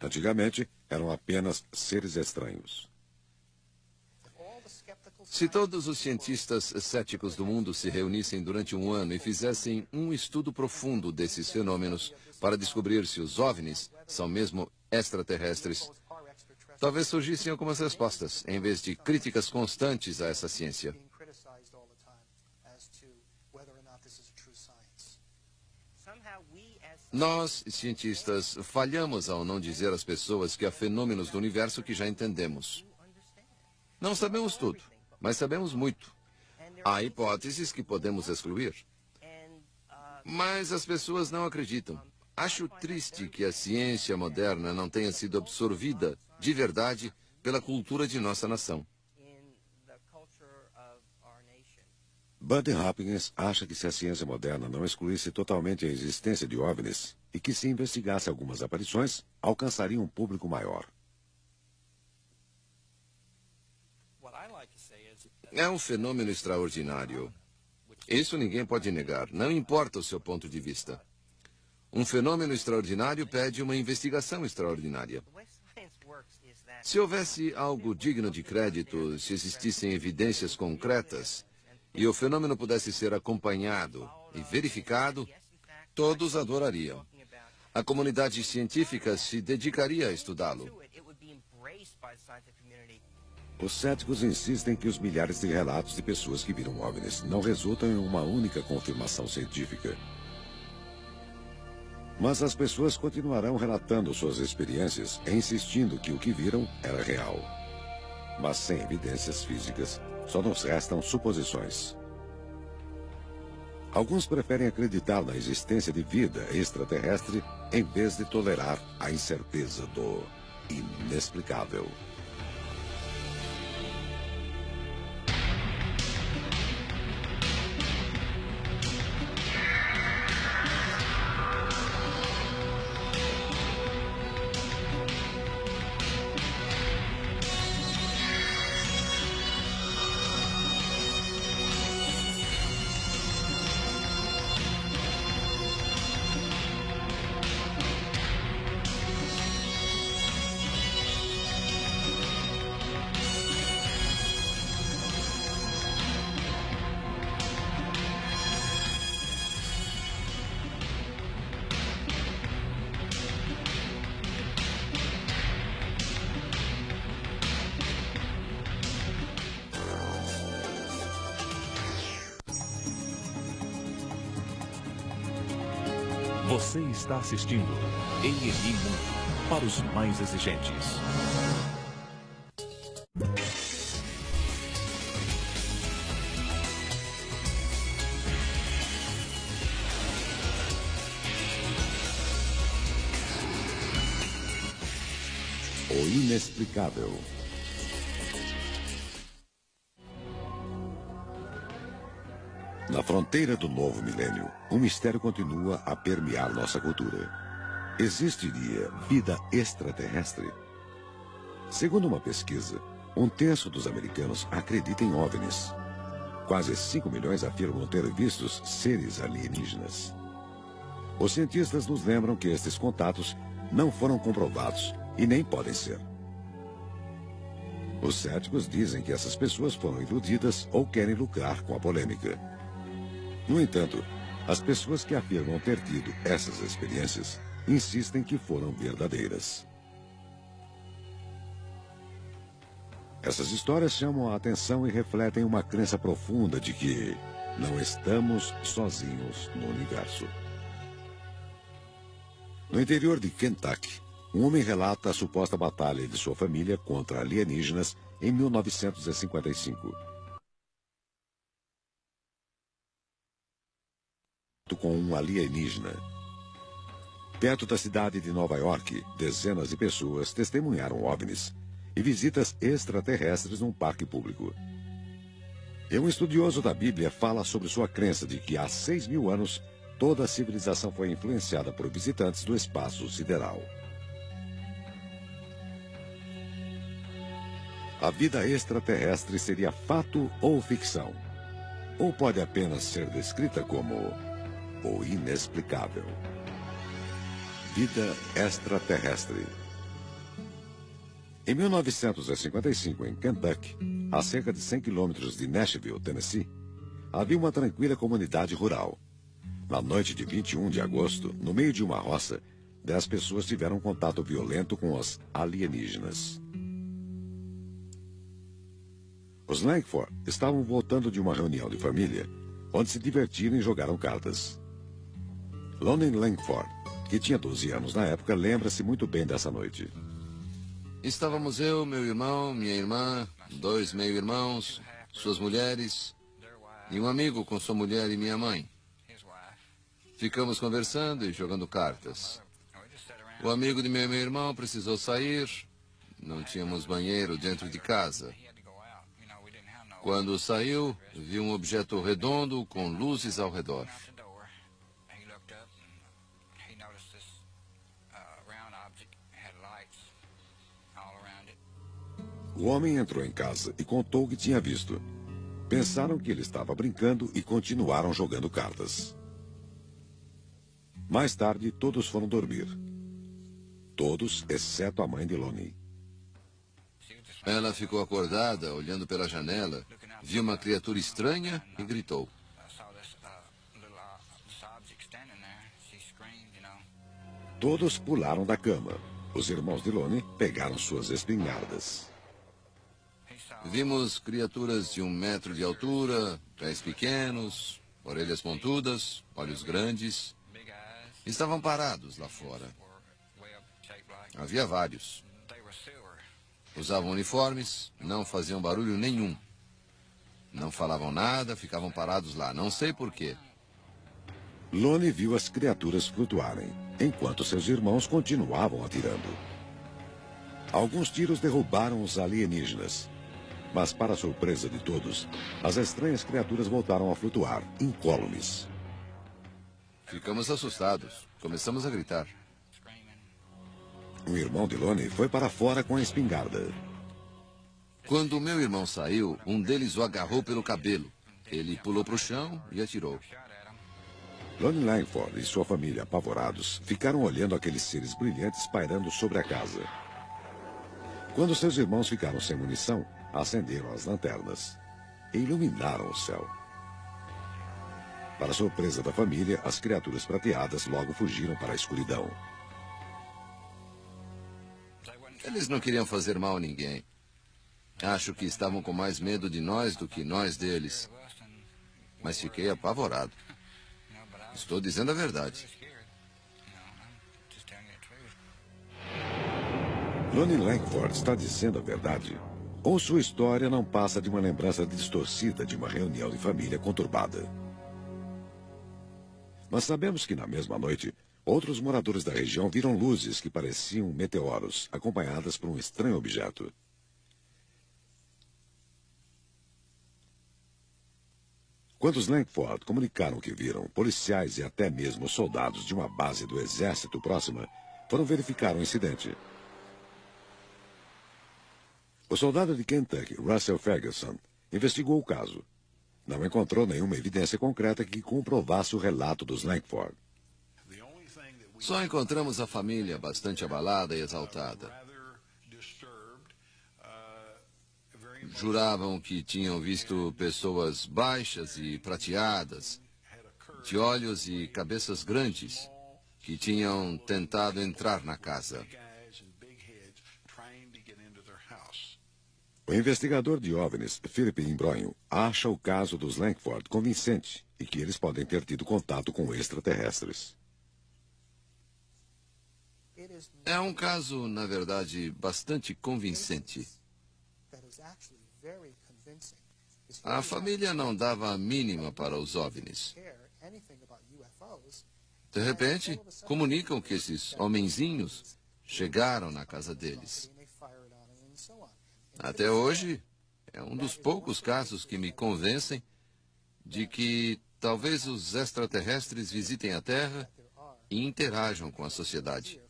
Antigamente, eram apenas seres estranhos. Se todos os cientistas céticos do mundo se reunissem durante um ano e fizessem um estudo profundo desses fenômenos para descobrir se os OVNIs são mesmo extraterrestres, talvez surgissem algumas respostas, em vez de críticas constantes a essa ciência. Nós, cientistas, falhamos ao não dizer às pessoas que há fenômenos do universo que já entendemos. Não sabemos tudo, mas sabemos muito. Há hipóteses que podemos excluir. Mas as pessoas não acreditam. Acho triste que a ciência moderna não tenha sido absorvida, de verdade, pela cultura de nossa nação. Buddy Hopkins acha que se a ciência moderna não excluísse totalmente a existência de OVNIs e que se investigasse algumas aparições, alcançaria um público maior. É um fenômeno extraordinário. Isso ninguém pode negar, não importa o seu ponto de vista. Um fenômeno extraordinário pede uma investigação extraordinária. Se houvesse algo digno de crédito, se existissem evidências concretas, e o fenômeno pudesse ser acompanhado e verificado, todos adorariam. A comunidade científica se dedicaria a estudá-lo. Os céticos insistem que os milhares de relatos de pessoas que viram OVNIs não resultam em uma única confirmação científica. Mas as pessoas continuarão relatando suas experiências e insistindo que o que viram era real. Mas sem evidências físicas, só nos restam suposições. Alguns preferem acreditar na existência de vida extraterrestre em vez de tolerar a incerteza do inexplicável. Você está assistindo ENI Mundo para os mais exigentes. O inexplicável. Na fronteira do novo milênio, um mistério continua a permear nossa cultura. Existiria vida extraterrestre? Segundo uma pesquisa, 1/3 dos americanos acredita em OVNIs. Quase 5 milhões afirmam ter vistos seres alienígenas. Os cientistas nos lembram que estes contatos não foram comprovados e nem podem ser. Os céticos dizem que essas pessoas foram iludidas ou querem lucrar com a polêmica. No entanto, as pessoas que afirmam ter tido essas experiências insistem que foram verdadeiras. Essas histórias chamam a atenção e refletem uma crença profunda de que não estamos sozinhos no universo. No interior de Kentucky, um homem relata a suposta batalha de sua família contra alienígenas em 1955. Com um alienígena. Perto da cidade de Nova York, dezenas de pessoas testemunharam OVNIs e visitas extraterrestres num parque público. E um estudioso da Bíblia fala sobre sua crença de que há 6.000 anos toda a civilização foi influenciada por visitantes do espaço sideral. A vida extraterrestre seria fato ou ficção? Ou pode apenas ser descrita como o inexplicável? Vida extraterrestre. Em 1955, em Kentucky, a cerca de 100 quilômetros de Nashville, Tennessee, havia uma tranquila comunidade rural. Na noite de 21 de agosto, no meio de uma roça, 10 pessoas tiveram contato violento com os alienígenas. Os Langford estavam voltando de uma reunião de família, onde se divertiram e jogaram cartas. Lonnie Langford, que tinha 12 anos na época, lembra-se muito bem dessa noite. Estávamos eu, meu irmão, minha irmã, 2 meio-irmãos, suas mulheres, e um amigo com sua mulher e minha mãe. Ficamos conversando e jogando cartas. O amigo de meu meio-irmão precisou sair, não tínhamos banheiro dentro de casa. Quando saiu, viu um objeto redondo com luzes ao redor. O homem entrou em casa e contou o que tinha visto. Pensaram que ele estava brincando e continuaram jogando cartas. Mais tarde, todos foram dormir. Todos, exceto a mãe de Lonnie. Ela ficou acordada, olhando pela janela, viu uma criatura estranha e gritou. Todos pularam da cama. Os irmãos de Lonnie pegaram suas espingardas. Vimos criaturas de 1 metro de altura, pés pequenos, orelhas pontudas, olhos grandes. Estavam parados lá fora. Havia vários. Usavam uniformes, não faziam barulho nenhum. Não falavam nada, ficavam parados lá, não sei por quê. Lonnie viu as criaturas flutuarem, enquanto seus irmãos continuavam atirando. Alguns tiros derrubaram os alienígenas. Mas, para a surpresa de todos, as estranhas criaturas voltaram a flutuar, incólumes. Ficamos assustados. Começamos a gritar. Um irmão de Lonnie foi para fora com a espingarda. Quando o meu irmão saiu, um deles o agarrou pelo cabelo. Ele pulou para o chão e atirou. Lonnie Langford e sua família, apavorados, ficaram olhando aqueles seres brilhantes pairando sobre a casa. Quando seus irmãos ficaram sem munição, acenderam as lanternas e iluminaram o céu. Para surpresa da família, as criaturas prateadas logo fugiram para a escuridão. Eles não queriam fazer mal a ninguém. Acho que estavam com mais medo de nós do que nós deles. Mas fiquei apavorado. Estou dizendo a verdade. Lonnie Langford está dizendo a verdade. Ou sua história não passa de uma lembrança distorcida de uma reunião de família conturbada. Mas sabemos que na mesma noite, outros moradores da região viram luzes que pareciam meteoros, acompanhadas por um estranho objeto. Quando os Langford comunicaram o que viram, policiais e até mesmo soldados de uma base do exército próxima foram verificar o incidente. O soldado de Kentucky, Russell Ferguson, investigou o caso. Não encontrou nenhuma evidência concreta que comprovasse o relato dos Langford. Só encontramos a família bastante abalada e exaltada. Juravam que tinham visto pessoas baixas e prateadas, de olhos e cabeças grandes, que tinham tentado entrar na casa. O investigador de OVNIs, Philip Imbronho, acha o caso dos Langford convincente e que eles podem ter tido contato com extraterrestres. É um caso, na verdade, bastante convincente. A família não dava a mínima para os OVNIs. De repente, comunicam que esses homenzinhos chegaram na casa deles. Até hoje, é um dos poucos casos que me convencem de que talvez os extraterrestres visitem a Terra e interajam com a sociedade.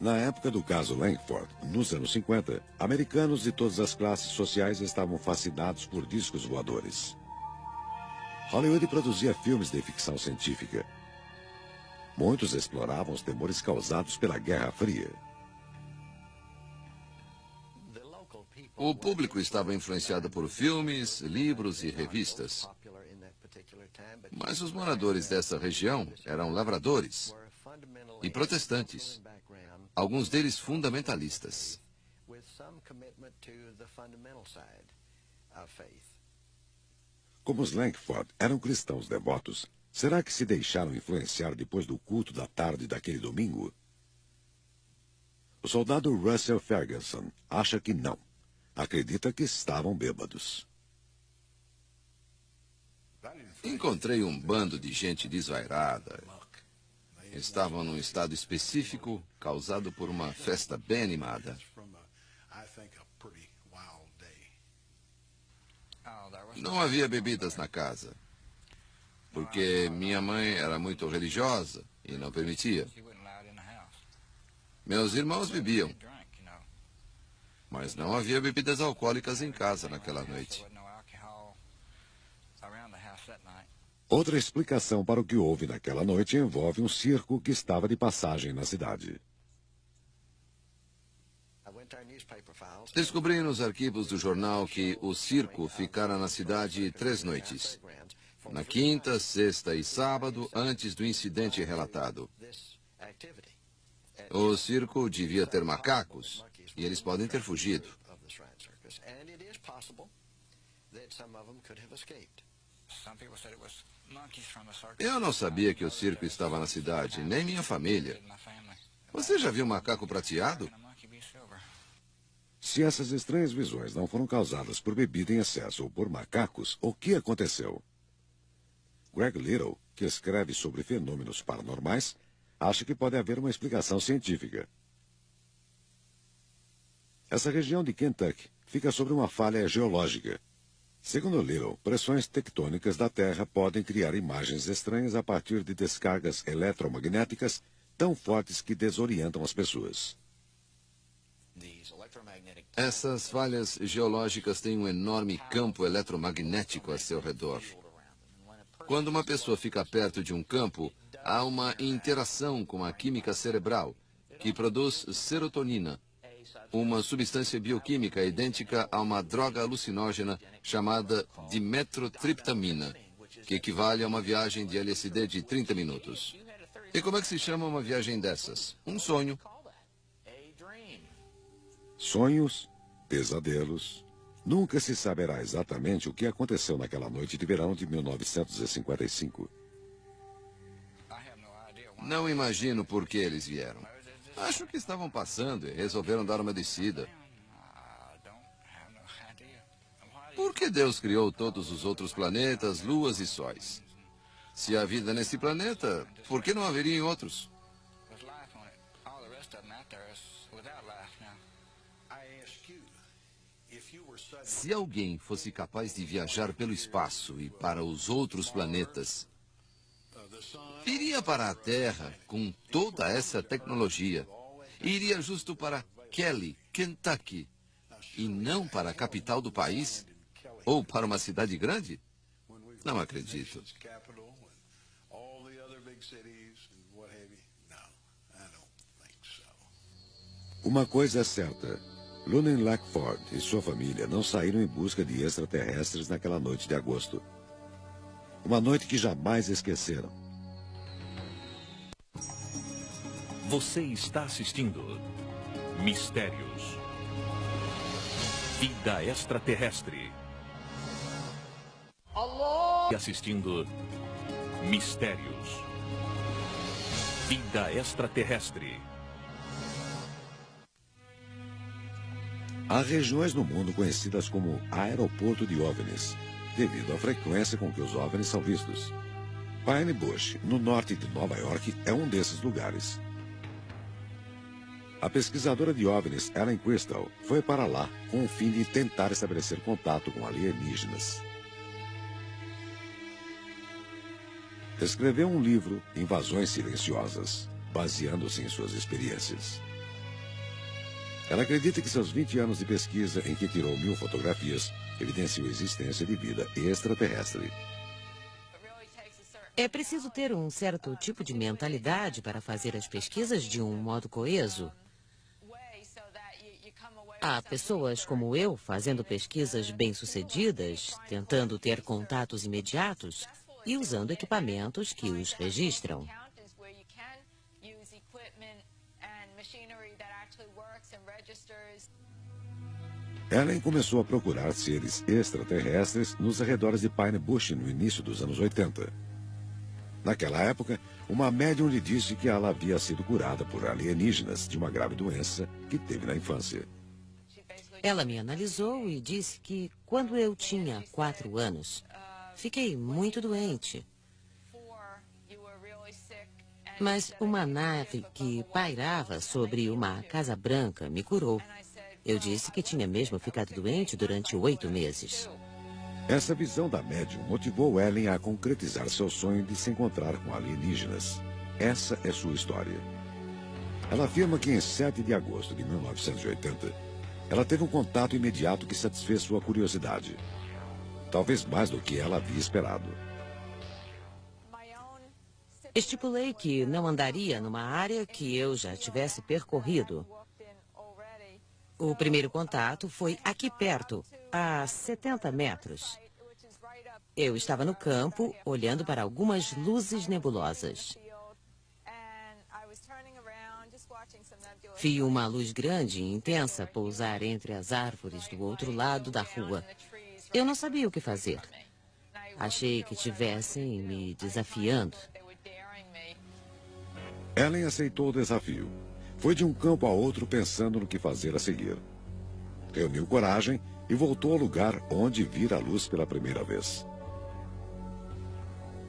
Na época do caso Langford, nos anos 50, americanos de todas as classes sociais estavam fascinados por discos voadores. Hollywood produzia filmes de ficção científica. Muitos exploravam os temores causados pela Guerra Fria. O público estava influenciado por filmes, livros e revistas. Mas os moradores dessa região eram lavradores e protestantes, alguns deles fundamentalistas. Como os Langford eram cristãos devotos, será que se deixaram influenciar depois do culto da tarde daquele domingo? O soldado Russell Ferguson acha que não. Acredita que estavam bêbados. Encontrei um bando de gente desvairada. Estavam num estado específico causado por uma festa bem animada. Não havia bebidas na casa, porque minha mãe era muito religiosa e não permitia. Meus irmãos bebiam, mas não havia bebidas alcoólicas em casa naquela noite. Outra explicação para o que houve naquela noite envolve um circo que estava de passagem na cidade. Descobri nos arquivos do jornal que o circo ficara na cidade 3 noites. Na quinta, sexta e sábado, antes do incidente relatado. O circo devia ter macacos, e eles podem ter fugido. Eu não sabia que o circo estava na cidade, nem minha família. Você já viu macaco prateado? Se essas estranhas visões não foram causadas por bebida em excesso ou por macacos, o que aconteceu? Greg Little, que escreve sobre fenômenos paranormais, acha que pode haver uma explicação científica. Essa região de Kentucky fica sobre uma falha geológica. Segundo Little, pressões tectônicas da Terra podem criar imagens estranhas a partir de descargas eletromagnéticas tão fortes que desorientam as pessoas. Essas falhas geológicas têm um enorme campo eletromagnético a seu redor. Quando uma pessoa fica perto de um campo, há uma interação com a química cerebral, que produz serotonina, uma substância bioquímica idêntica a uma droga alucinógena chamada dimetrotriptamina, que equivale a uma viagem de LSD de 30 minutos. E como é que se chama uma viagem dessas? Um sonho. Sonhos, pesadelos. Nunca se saberá exatamente o que aconteceu naquela noite de verão de 1955. Não imagino por que eles vieram. Acho que estavam passando e resolveram dar uma descida. Por que Deus criou todos os outros planetas, luas e sóis? Se há vida nesse planeta, por que não haveria em outros? Se alguém fosse capaz de viajar pelo espaço e para os outros planetas, iria para a Terra com toda essa tecnologia e iria justo para Kelly, Kentucky, e não para a capital do país? Ou para uma cidade grande? Não acredito. Uma coisa é certa. Lunan Lackford e sua família não saíram em busca de extraterrestres naquela noite de agosto. Uma noite que jamais esqueceram. Você está assistindo Mistérios. Vida extraterrestre. E assistindo Mistérios. Vida extraterrestre. Há regiões no mundo conhecidas como aeroporto de OVNIs, devido à frequência com que os OVNIs são vistos. Pine Bush, no norte de Nova York, é um desses lugares. A pesquisadora de OVNIs, Ellen Crystal, foi para lá com o fim de tentar estabelecer contato com alienígenas. Escreveu um livro, Invasões Silenciosas, baseando-se em suas experiências. Ela acredita que seus 20 anos de pesquisa, em que tirou 1000 fotografias, evidenciam a existência de vida extraterrestre. É preciso ter um certo tipo de mentalidade para fazer as pesquisas de um modo coeso. Há pessoas como eu fazendo pesquisas bem-sucedidas, tentando ter contatos imediatos e usando equipamentos que os registram. Ellen começou a procurar seres extraterrestres nos arredores de Pine Bush no início dos anos 80. Naquela época, uma médium lhe disse que ela havia sido curada por alienígenas de uma grave doença que teve na infância. Ela me analisou e disse que, quando eu tinha 4 anos, fiquei muito doente. Mas uma nave que pairava sobre uma Casa Branca me curou. Eu disse que tinha mesmo ficado doente durante 8 meses. Essa visão da médium motivou Ellen a concretizar seu sonho de se encontrar com alienígenas. Essa é sua história. Ela afirma que em 7 de agosto de 1980, ela teve um contato imediato que satisfez sua curiosidade. Talvez mais do que ela havia esperado. Estipulei que não andaria numa área que eu já tivesse percorrido. O primeiro contato foi aqui perto, a 70 metros. Eu estava no campo, olhando para algumas luzes nebulosas. Vi uma luz grande e intensa pousar entre as árvores do outro lado da rua. Eu não sabia o que fazer. Achei que estivessem me desafiando. Ellen aceitou o desafio. Foi de um campo a outro pensando no que fazer a seguir. Reuniu coragem e voltou ao lugar onde vira a luz pela primeira vez.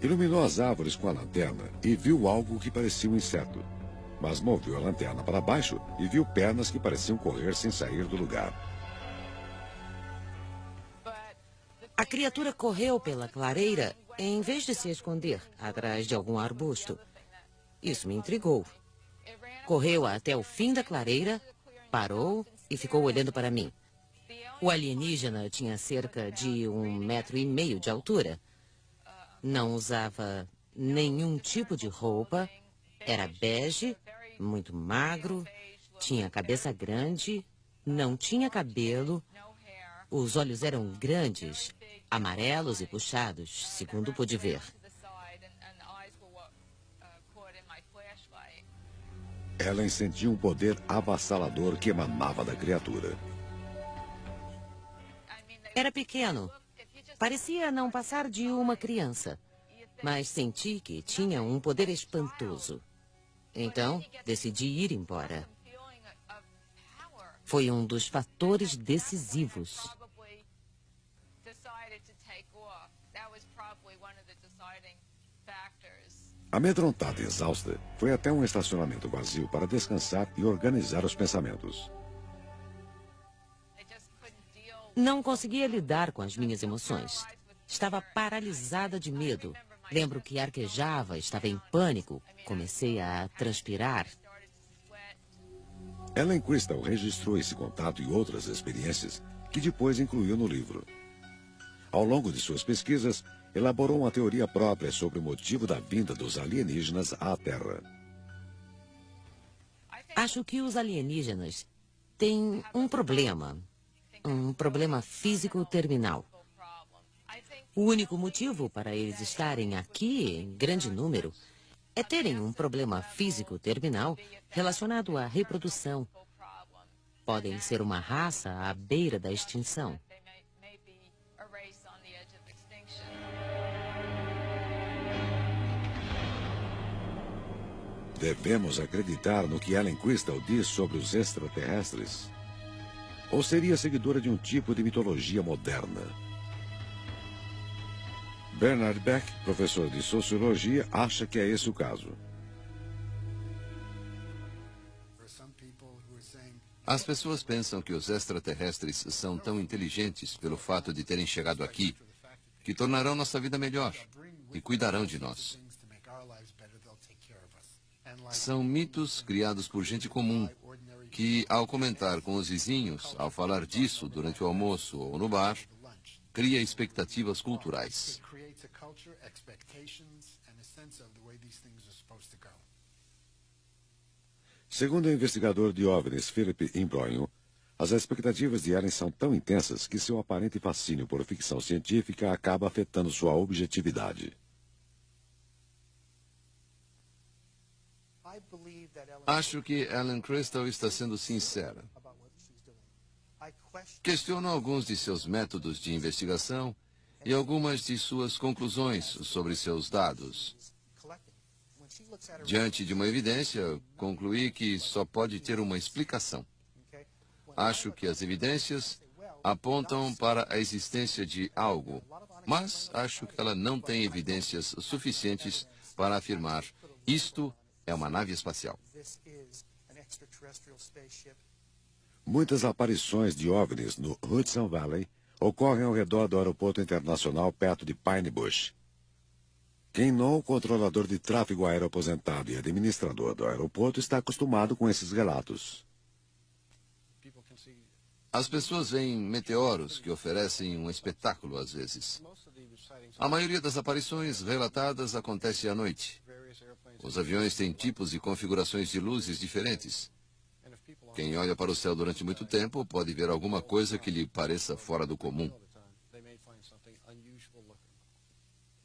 Iluminou as árvores com a lanterna e viu algo que parecia um inseto. Mas moveu a lanterna para baixo e viu pernas que pareciam correr sem sair do lugar. A criatura correu pela clareira em vez de se esconder atrás de algum arbusto. Isso me intrigou. Correu até o fim da clareira, parou e ficou olhando para mim. O alienígena tinha cerca de 1,5 metros de altura. Não usava nenhum tipo de roupa. Era bege, muito magro, tinha a cabeça grande, não tinha cabelo. Os olhos eram grandes, amarelos e puxados, segundo pude ver. Ellen sentiu um poder avassalador que emanava da criatura. Era pequeno. Parecia não passar de uma criança. Mas senti que tinha um poder espantoso. Então, decidi ir embora. Foi um dos fatores decisivos. Amedrontada e exausta, foi até um estacionamento vazio para descansar e organizar os pensamentos. Não conseguia lidar com as minhas emoções. Estava paralisada de medo. Lembro que arquejava, estava em pânico. Comecei a transpirar. Ellen Crystal registrou esse contato e outras experiências que depois incluiu no livro. Ao longo de suas pesquisas, elaborou uma teoria própria sobre o motivo da vinda dos alienígenas à Terra. Acho que os alienígenas têm um problema físico terminal. O único motivo para eles estarem aqui em grande número é terem um problema físico terminal relacionado à reprodução. Podem ser uma raça à beira da extinção. Devemos acreditar no que Ellen Crystal diz sobre os extraterrestres? Ou seria seguidora de um tipo de mitologia moderna? Bernard Beck, professor de sociologia, acha que é esse o caso. As pessoas pensam que os extraterrestres são tão inteligentes pelo fato de terem chegado aqui, que tornarão nossa vida melhor e cuidarão de nós. São mitos criados por gente comum, que, ao comentar com os vizinhos, ao falar disso durante o almoço ou no bar, cria expectativas culturais. Segundo o investigador de OVNIs Philip Imbroglio, as expectativas de Ellen são tão intensas que seu aparente fascínio por ficção científica acaba afetando sua objetividade. Acho que Ellen Crystal está sendo sincera. Questiono alguns de seus métodos de investigação e algumas de suas conclusões sobre seus dados. Diante de uma evidência, concluí que só pode ter uma explicação. Acho que as evidências apontam para a existência de algo, mas acho que ela não tem evidências suficientes para afirmar isto é uma nave espacial. Muitas aparições de OVNIs no Hudson Valley ocorrem ao redor do aeroporto internacional perto de Pine Bush. Ken No, controlador de tráfego aéreo aposentado e administrador do aeroporto, está acostumado com esses relatos. As pessoas veem meteoros que oferecem um espetáculo às vezes. A maioria das aparições relatadas acontece à noite. Os aviões têm tipos e configurações de luzes diferentes. Quem olha para o céu durante muito tempo pode ver alguma coisa que lhe pareça fora do comum.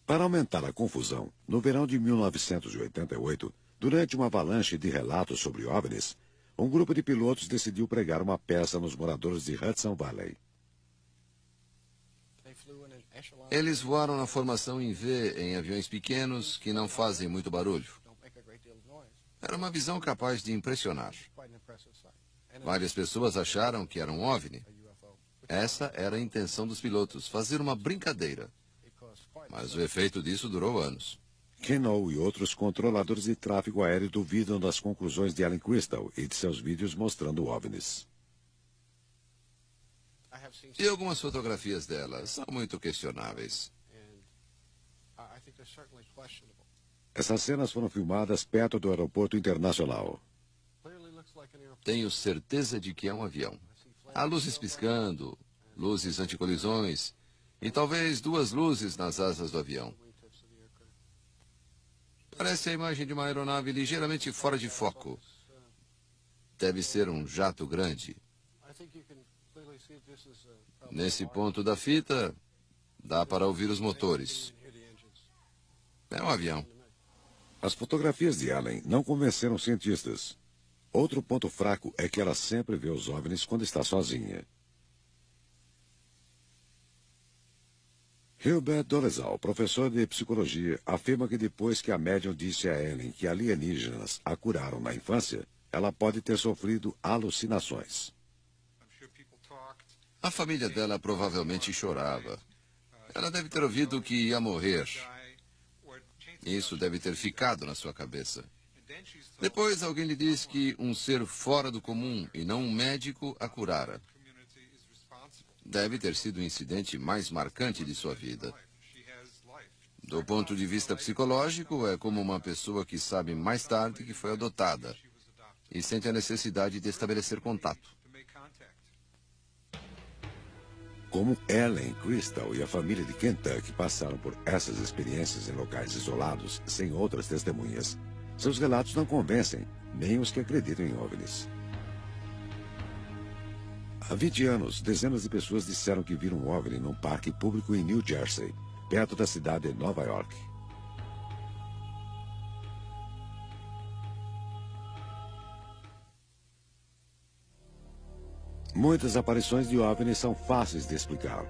Para aumentar a confusão, no verão de 1988, durante uma avalanche de relatos sobre OVNIs, um grupo de pilotos decidiu pregar uma peça nos moradores de Hudson Valley. Eles voaram na formação em V em aviões pequenos que não fazem muito barulho. Era uma visão capaz de impressionar. Várias pessoas acharam que era um OVNI. Essa era a intenção dos pilotos, fazer uma brincadeira. Mas o efeito disso durou anos. Ken No e outros controladores de tráfego aéreo duvidam das conclusões de Ellen Crystal e de seus vídeos mostrando OVNIs. E algumas fotografias dela são muito questionáveis. Essas cenas foram filmadas perto do aeroporto internacional. Tenho certeza de que é um avião. Há luzes piscando, luzes anticolisões e talvez duas luzes nas asas do avião. Parece a imagem de uma aeronave ligeiramente fora de foco. Deve ser um jato grande. Nesse ponto da fita, dá para ouvir os motores. É um avião. As fotografias de Ellen não convenceram cientistas. Outro ponto fraco é que ela sempre vê os OVNIs quando está sozinha. Hilbert Dolezal, professor de psicologia, afirma que depois que a médium disse a Ellen que alienígenas a curaram na infância, ela pode ter sofrido alucinações. A família dela provavelmente chorava. Ela deve ter ouvido que ia morrer. Isso deve ter ficado na sua cabeça. Depois alguém lhe disse que um ser fora do comum e não um médico a curara. Deve ter sido o incidente mais marcante de sua vida. Do ponto de vista psicológico, é como uma pessoa que sabe mais tarde que foi adotada e sente a necessidade de estabelecer contato. Como Ellen Crystal e a família de Kentucky passaram por essas experiências em locais isolados, sem outras testemunhas, seus relatos não convencem nem os que acreditam em OVNIs. Há 20 anos, dezenas de pessoas disseram que viram um OVNI num parque público em New Jersey, perto da cidade de Nova York. Muitas aparições de OVNIs são fáceis de explicar.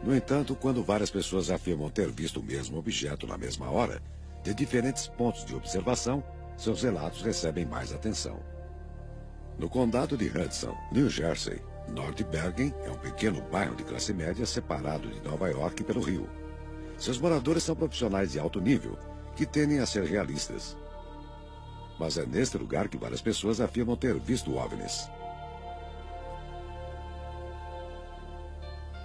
No entanto, quando várias pessoas afirmam ter visto o mesmo objeto na mesma hora, de diferentes pontos de observação, seus relatos recebem mais atenção. No condado de Hudson, New Jersey, North Bergen é um pequeno bairro de classe média separado de Nova York pelo rio. Seus moradores são profissionais de alto nível, que tendem a ser realistas. Mas é neste lugar que várias pessoas afirmam ter visto OVNIs.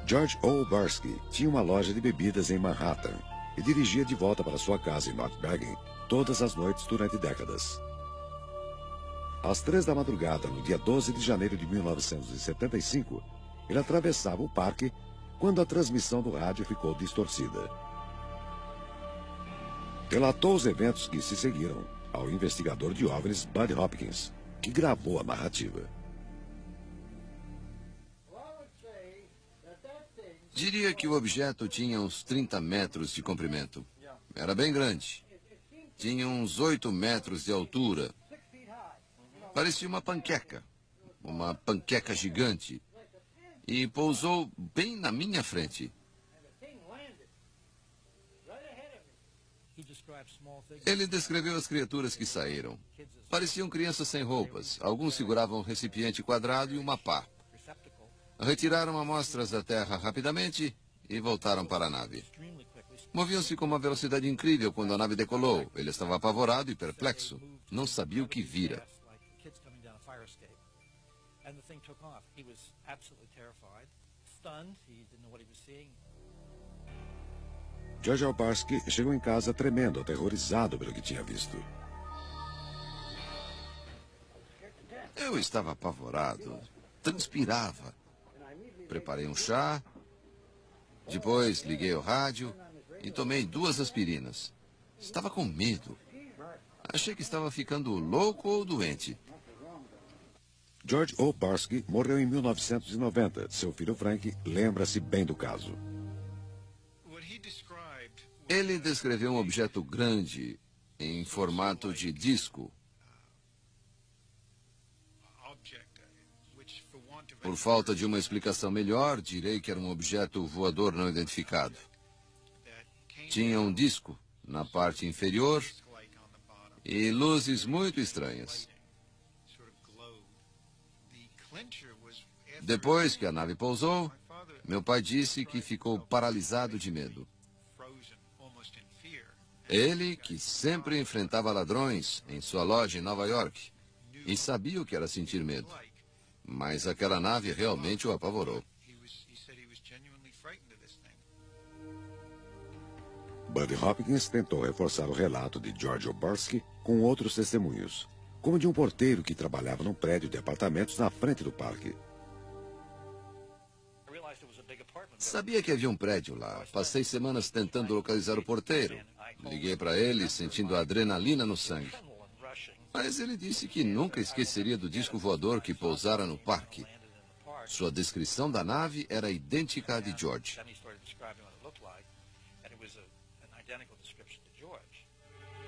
George Olbarski tinha uma loja de bebidas em Manhattan e dirigia de volta para sua casa em North Bergen todas as noites durante décadas. Às 3 da madrugada, no dia 12 de janeiro de 1975, ele atravessava o parque quando a transmissão do rádio ficou distorcida. Relatou os eventos que se seguiram ao investigador de OVNIs Bud Hopkins, que gravou a narrativa. Diria que o objeto tinha uns 30 metros de comprimento. Era bem grande. Tinha uns 8 metros de altura. Parecia uma panqueca gigante, e pousou bem na minha frente. Ele descreveu as criaturas que saíram. Pareciam crianças sem roupas. Alguns seguravam um recipiente quadrado e uma pá. Retiraram amostras da terra rapidamente e voltaram para a nave. Moviam-se com uma velocidade incrível quando a nave decolou. Ele estava apavorado e perplexo. Não sabia o que vira. George Obarski chegou em casa tremendo, aterrorizado pelo que tinha visto. Eu estava apavorado, transpirava. Preparei um chá, depois liguei o rádio e tomei 2 aspirinas. Estava com medo. Achei que estava ficando louco ou doente. George Obarski morreu em 1990. Seu filho Frank lembra-se bem do caso. Ele descreveu um objeto grande em formato de disco. Por falta de uma explicação melhor, direi que era um objeto voador não identificado. Tinha um disco na parte inferior e luzes muito estranhas. Depois que a nave pousou, meu pai disse que ficou paralisado de medo. Ele, que sempre enfrentava ladrões em sua loja em Nova York, e sabia o que era sentir medo. Mas aquela nave realmente o apavorou. Buddy Hopkins tentou reforçar o relato de George Obarski com outros testemunhos, como de um porteiro que trabalhava num prédio de apartamentos na frente do parque. Sabia que havia um prédio lá. Passei semanas tentando localizar o porteiro. Liguei para ele, sentindo a adrenalina no sangue. Mas ele disse que nunca esqueceria do disco voador que pousara no parque. Sua descrição da nave era idêntica à de George.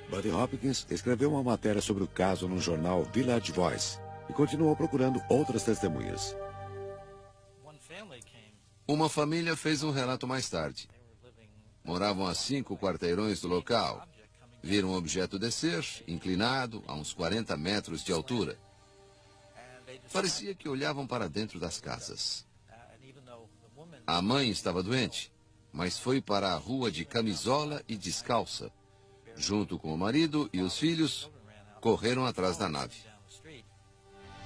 Buddy Hopkins escreveu uma matéria sobre o caso no jornal Village Voice e continuou procurando outras testemunhas. Uma família fez um relato mais tarde. Moravam a 5 quarteirões do local. Viram um objeto descer, inclinado, a uns 40 metros de altura. Parecia que olhavam para dentro das casas. A mãe estava doente, mas foi para a rua de camisola e descalça. Junto com o marido e os filhos, correram atrás da nave.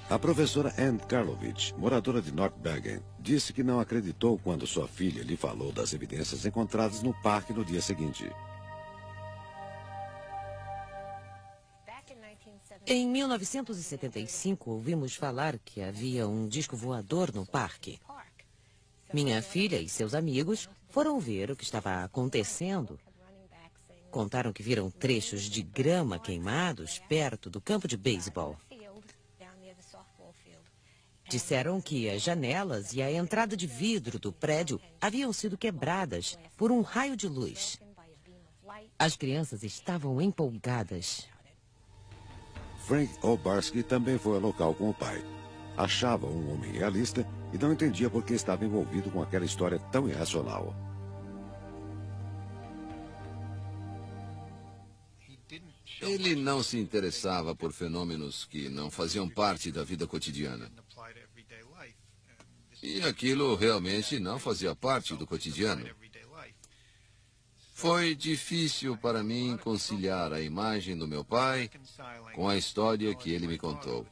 A professora Ann Karlovich, moradora de North Bergen, disse que não acreditou quando sua filha lhe falou das evidências encontradas no parque no dia seguinte. Em 1975, ouvimos falar que havia um disco voador no parque. Minha filha e seus amigos foram ver o que estava acontecendo. Contaram que viram trechos de grama queimados perto do campo de beisebol. Disseram que as janelas e a entrada de vidro do prédio haviam sido quebradas por um raio de luz. As crianças estavam empolgadas. Frank Obarski também foi ao local com o pai. Achava um homem realista e não entendia por que estava envolvido com aquela história tão irracional. Ele não se interessava por fenômenos que não faziam parte da vida cotidiana. E aquilo realmente não fazia parte do cotidiano. Foi difícil para mim conciliar a imagem do meu pai com a história que ele me contou.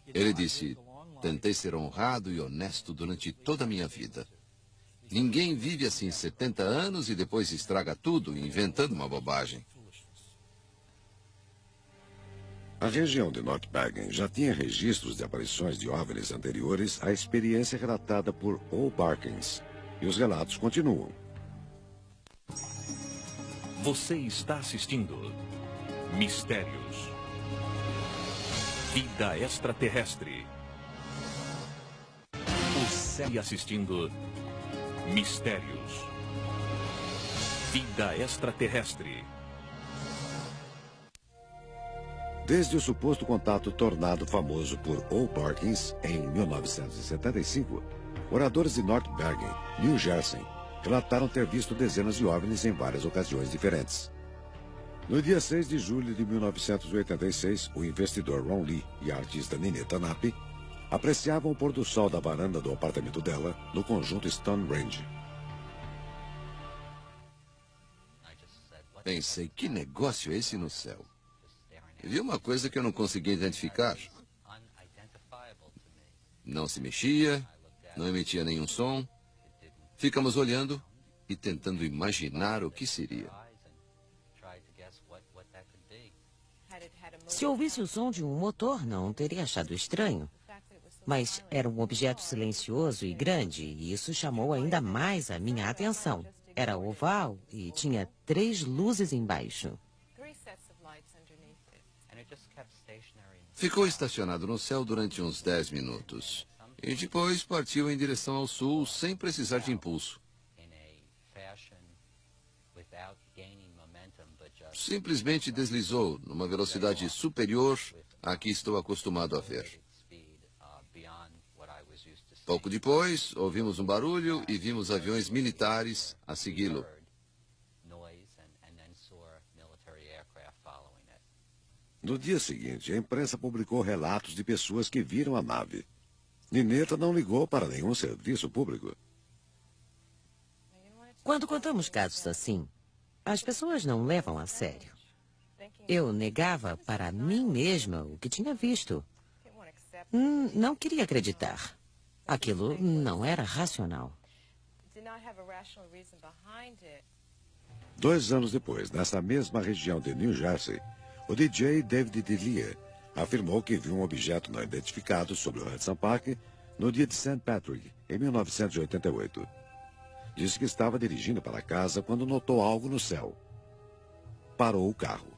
Ele disse: tentei ser honrado e honesto durante toda a minha vida. Ninguém vive assim 70 anos e depois estraga tudo inventando uma bobagem. A região de North Bergen já tinha registros de aparições de OVNIs anteriores à experiência relatada por Obarkins. E os relatos continuam. Você está assistindo Mistérios. Vida extraterrestre. Você está assistindo Mistérios. Vida extraterrestre. Desde o suposto contato tornado famoso por Obarkins em 1975, moradores de North Bergen, New Jersey, relataram ter visto dezenas de OVNIs em várias ocasiões diferentes. No dia 6 de julho de 1986, o investidor Ron Lee e a artista Nini Tanape apreciavam o pôr do sol da varanda do apartamento dela no conjunto Stone Range. Pensei, que negócio é esse no céu? Vi uma coisa que eu não conseguia identificar. Não se mexia, não emitia nenhum som. Ficamos olhando e tentando imaginar o que seria. Se ouvisse o som de um motor, não teria achado estranho. Mas era um objeto silencioso e grande, e isso chamou ainda mais a minha atenção. Era oval e tinha 3 luzes embaixo. Ficou estacionado no céu durante uns 10 minutos. E depois partiu em direção ao sul sem precisar de impulso. Simplesmente deslizou numa velocidade superior à que estou acostumado a ver. Pouco depois, ouvimos um barulho e vimos aviões militares a segui-lo. No dia seguinte, a imprensa publicou relatos de pessoas que viram a nave. Ninetta não ligou para nenhum serviço público. Quando contamos casos assim, as pessoas não levam a sério. Eu negava para mim mesma o que tinha visto. Não queria acreditar. Aquilo não era racional. 2 anos depois, nessa mesma região de New Jersey, o DJ David Delia afirmou que viu um objeto não identificado sobre o Hudson Park no dia de St. Patrick, em 1988. Disse que estava dirigindo para casa quando notou algo no céu. Parou o carro.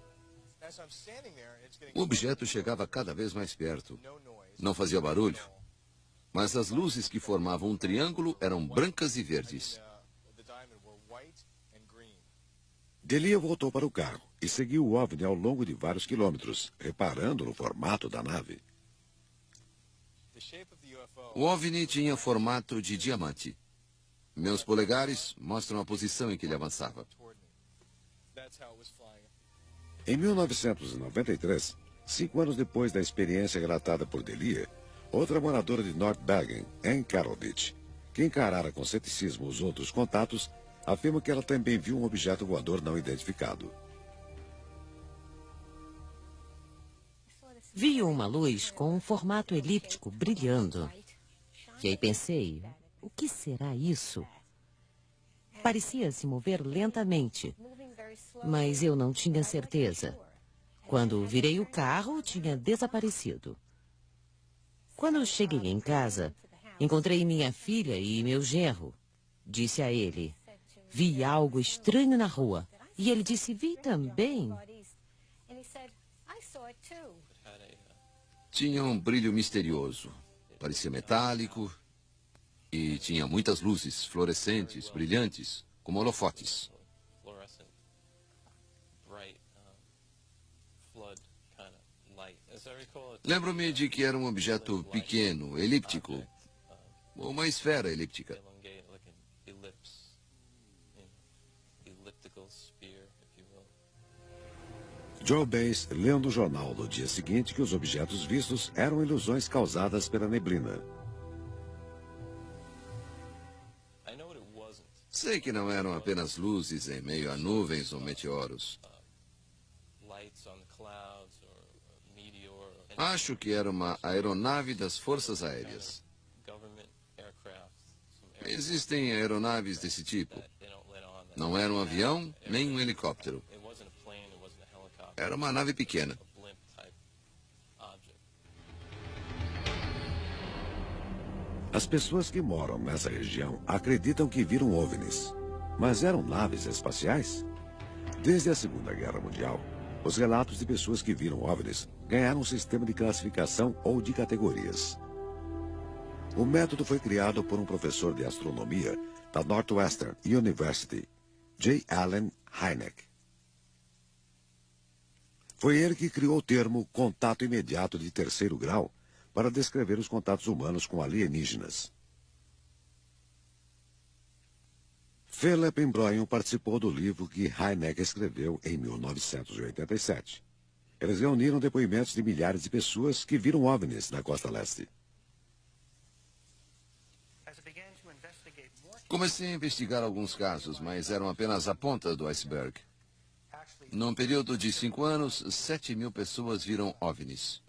O objeto chegava cada vez mais perto. Não fazia barulho, mas as luzes que formavam um triângulo eram brancas e verdes. Delia voltou para o carro e seguiu o OVNI ao longo de vários quilômetros, reparando no formato da nave. O OVNI tinha formato de diamante. Meus polegares mostram a posição em que ele avançava. Em 1993, 5 anos depois da experiência relatada por Delia, outra moradora de North Bergen, Ann Karovich, que encarara com ceticismo os outros contatos, afirma que ela também viu um objeto voador não identificado. Vi uma luz com um formato elíptico brilhando. E aí pensei, o que será isso? Parecia se mover lentamente, mas eu não tinha certeza. Quando virei o carro, tinha desaparecido. Quando cheguei em casa, encontrei minha filha e meu genro. Disse a ele, vi algo estranho na rua. E ele disse, vi também. Tinha um brilho misterioso. Parecia metálico e tinha muitas luzes fluorescentes, brilhantes, como holofotes. Lembro-me de que era um objeto pequeno, elíptico, uma esfera elíptica. Joe Bass leu no jornal no dia seguinte que os objetos vistos eram ilusões causadas pela neblina. Sei que não eram apenas luzes em meio a nuvens ou meteoros. Acho que era uma aeronave das Forças Aéreas. Existem aeronaves desse tipo. Não era um avião, nem um helicóptero. Era uma nave pequena. As pessoas que moram nessa região acreditam que viram OVNIs. Mas eram naves espaciais? Desde a Segunda Guerra Mundial, os relatos de pessoas que viram OVNIs ganharam um sistema de classificação ou de categorias. O método foi criado por um professor de astronomia da Northwestern University, J. Allen Hynek. Foi ele que criou o termo contato imediato de terceiro grau para descrever os contatos humanos com alienígenas. Philip Embroyon participou do livro que Hynek escreveu em 1987. Eles reuniram depoimentos de milhares de pessoas que viram OVNIs na costa leste. Comecei a investigar alguns casos, mas eram apenas a ponta do iceberg. Num período de 5 anos, 7.000 pessoas viram OVNIs.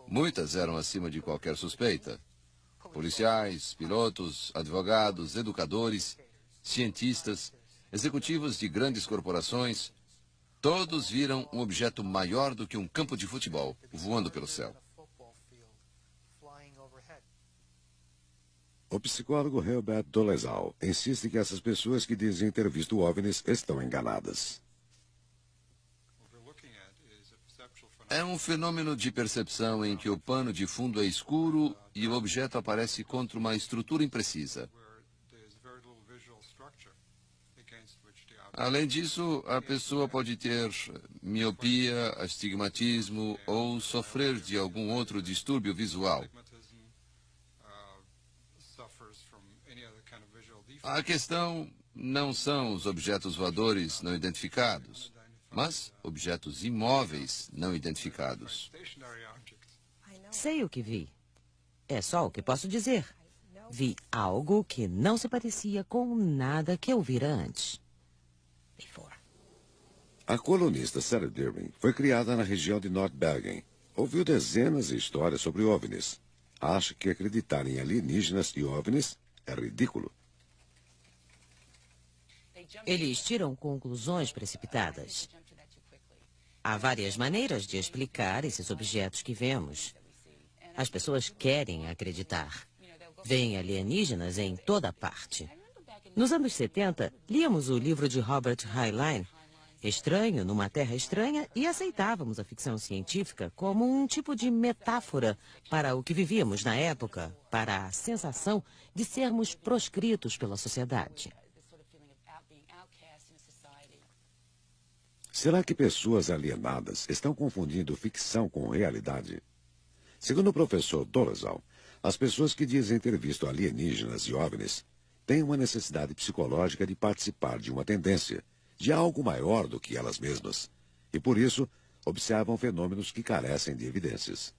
Muitas eram acima de qualquer suspeita. Policiais, pilotos, advogados, educadores, cientistas, executivos de grandes corporações, todos viram um objeto maior do que um campo de futebol voando pelo céu. O psicólogo Herbert Dolezal insiste que essas pessoas que dizem ter visto OVNIs estão enganadas. É um fenômeno de percepção em que o pano de fundo é escuro e o objeto aparece contra uma estrutura imprecisa. Além disso, a pessoa pode ter miopia, astigmatismo ou sofrer de algum outro distúrbio visual. A questão não são os objetos voadores não identificados, mas objetos imóveis não identificados. Sei o que vi. É só o que posso dizer. Vi algo que não se parecia com nada que eu vira antes. A colunista Sarah Dirwin foi criada na região de North Bergen. Ouviu dezenas de histórias sobre OVNIs. Acha que acreditar em alienígenas e OVNIs é ridículo. Eles tiram conclusões precipitadas. Há várias maneiras de explicar esses objetos que vemos. As pessoas querem acreditar. Veem alienígenas em toda parte. Nos anos 70, líamos o livro de Robert Heinlein, Estranho numa Terra Estranha, e aceitávamos a ficção científica como um tipo de metáfora para o que vivíamos na época, para a sensação de sermos proscritos pela sociedade. Será que pessoas alienadas estão confundindo ficção com realidade? Segundo o professor Dolezal, as pessoas que dizem ter visto alienígenas e OVNIs têm uma necessidade psicológica de participar de uma tendência, de algo maior do que elas mesmas, e por isso observam fenômenos que carecem de evidências.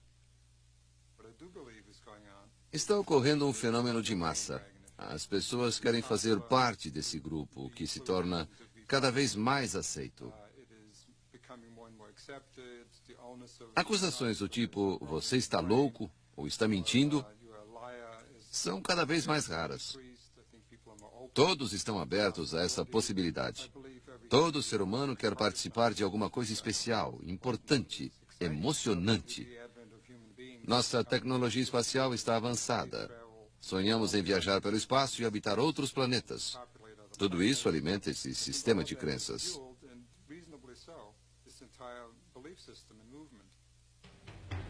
Está ocorrendo um fenômeno de massa. As pessoas querem fazer parte desse grupo, o que se torna cada vez mais aceito. Acusações do tipo, você está louco ou está mentindo, são cada vez mais raras. Todos estão abertos a essa possibilidade. Todo ser humano quer participar de alguma coisa especial, importante, emocionante. Nossa tecnologia espacial está avançada. Sonhamos em viajar pelo espaço e habitar outros planetas. Tudo isso alimenta esse sistema de crenças.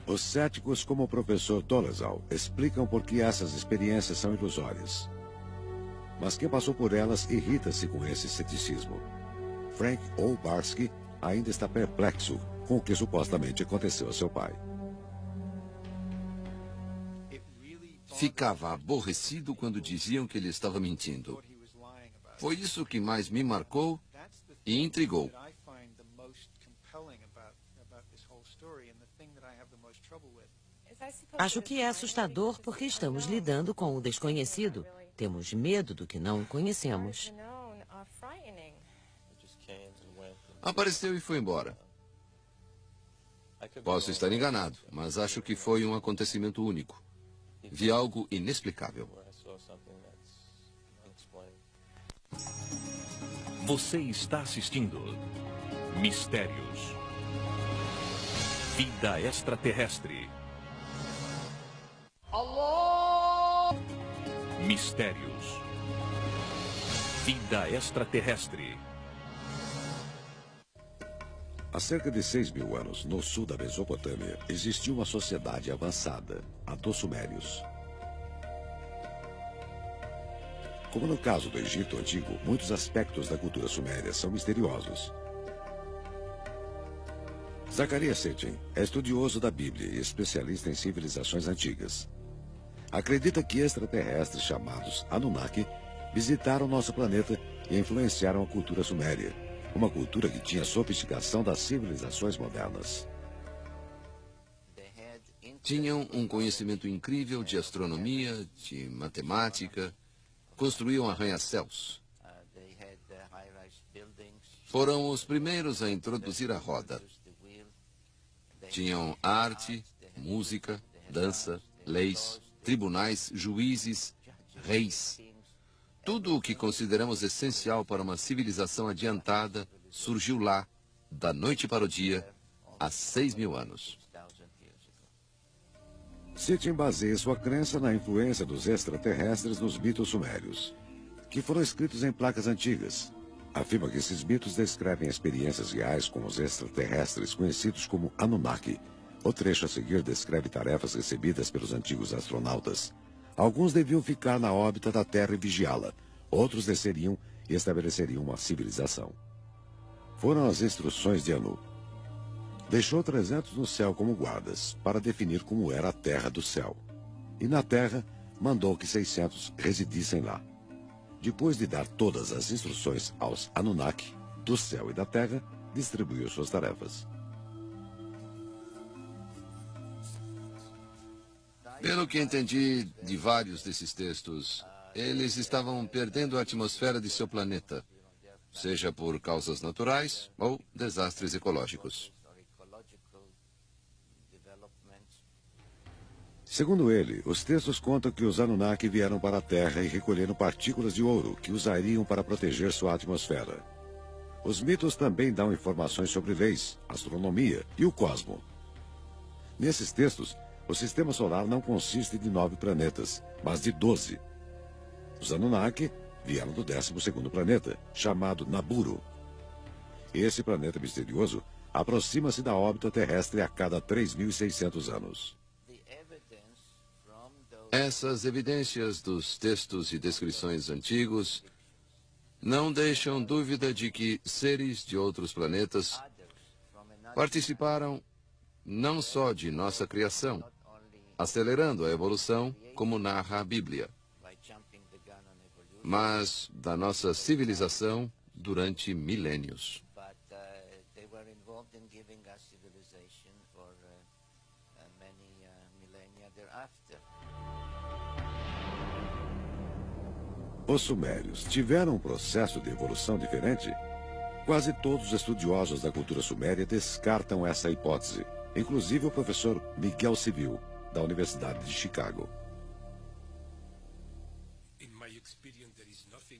Os céticos, como o professor Dolezal, explicam por que essas experiências são ilusórias. Mas quem passou por elas irrita-se com esse ceticismo. Frank Olbarski ainda está perplexo com o que supostamente aconteceu a seu pai. Ficava aborrecido quando diziam que ele estava mentindo. Foi isso que mais me marcou e intrigou. Acho que é assustador porque estamos lidando com o desconhecido. Temos medo do que não conhecemos. Apareceu e foi embora. Posso estar enganado, mas acho que foi um acontecimento único. Vi algo inexplicável. Você está assistindo Mistérios. Vida extraterrestre. Mistérios. Vida extraterrestre. Há cerca de 6.000 anos, no sul da Mesopotâmia, existia uma sociedade avançada, a dos Sumérios. Como no caso do Egito Antigo, muitos aspectos da cultura suméria são misteriosos. Zacarias Sitchin é estudioso da Bíblia e especialista em civilizações antigas. Acredita que extraterrestres chamados Anunnaki visitaram nosso planeta e influenciaram a cultura suméria, uma cultura que tinha sofisticação das civilizações modernas. Tinham um conhecimento incrível de astronomia, de matemática, construíam arranha-céus. foram os primeiros a introduzir a roda. Tinham arte, música, dança, leis, tribunais, juízes, reis. Tudo o que consideramos essencial para uma civilização adiantada surgiu lá, da noite para o dia, há 6.000 anos. Sitchin baseia sua crença na influência dos extraterrestres nos mitos sumérios, que foram escritos em placas antigas. Afirma que esses mitos descrevem experiências reais com os extraterrestres conhecidos como Anunnaki. O trecho a seguir descreve tarefas recebidas pelos antigos astronautas. Alguns deviam ficar na órbita da Terra e vigiá-la. Outros desceriam e estabeleceriam uma civilização. Foram as instruções de Anu. Deixou 300 no céu como guardas, para definir como era a terra do céu. E na terra, mandou que 600 residissem lá. Depois de dar todas as instruções aos Anunnaki, do céu e da terra, distribuiu suas tarefas. Pelo que entendi de vários desses textos, eles estavam perdendo a atmosfera de seu planeta, seja por causas naturais ou desastres ecológicos. Segundo ele, os textos contam que os Anunnaki vieram para a Terra e recolheram partículas de ouro que usariam para proteger sua atmosfera. Os mitos também dão informações sobre leis, astronomia e o cosmo. Nesses textos, o sistema solar não consiste de 9 planetas, mas de 12. Os Anunnaki vieram do 12º planeta, chamado Naburu. Esse planeta misterioso aproxima-se da órbita terrestre a cada 3.600 anos. Essas evidências dos textos e descrições antigos não deixam dúvida de que seres de outros planetas participaram não só de nossa criação, acelerando a evolução, como narra a Bíblia, mas da nossa civilização durante milênios. Os sumérios tiveram um processo de evolução diferente? Quase todos os estudiosos da cultura suméria descartam essa hipótese, inclusive o professor Miguel Civil, da Universidade de Chicago.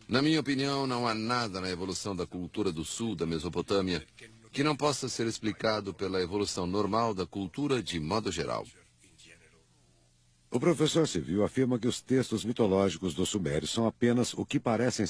Na minha opinião, não há nada na evolução da cultura do sul da Mesopotâmia que não possa ser explicado pela evolução normal da cultura de modo geral. O professor Civil afirma que os textos mitológicos dos sumérios são apenas o que parecem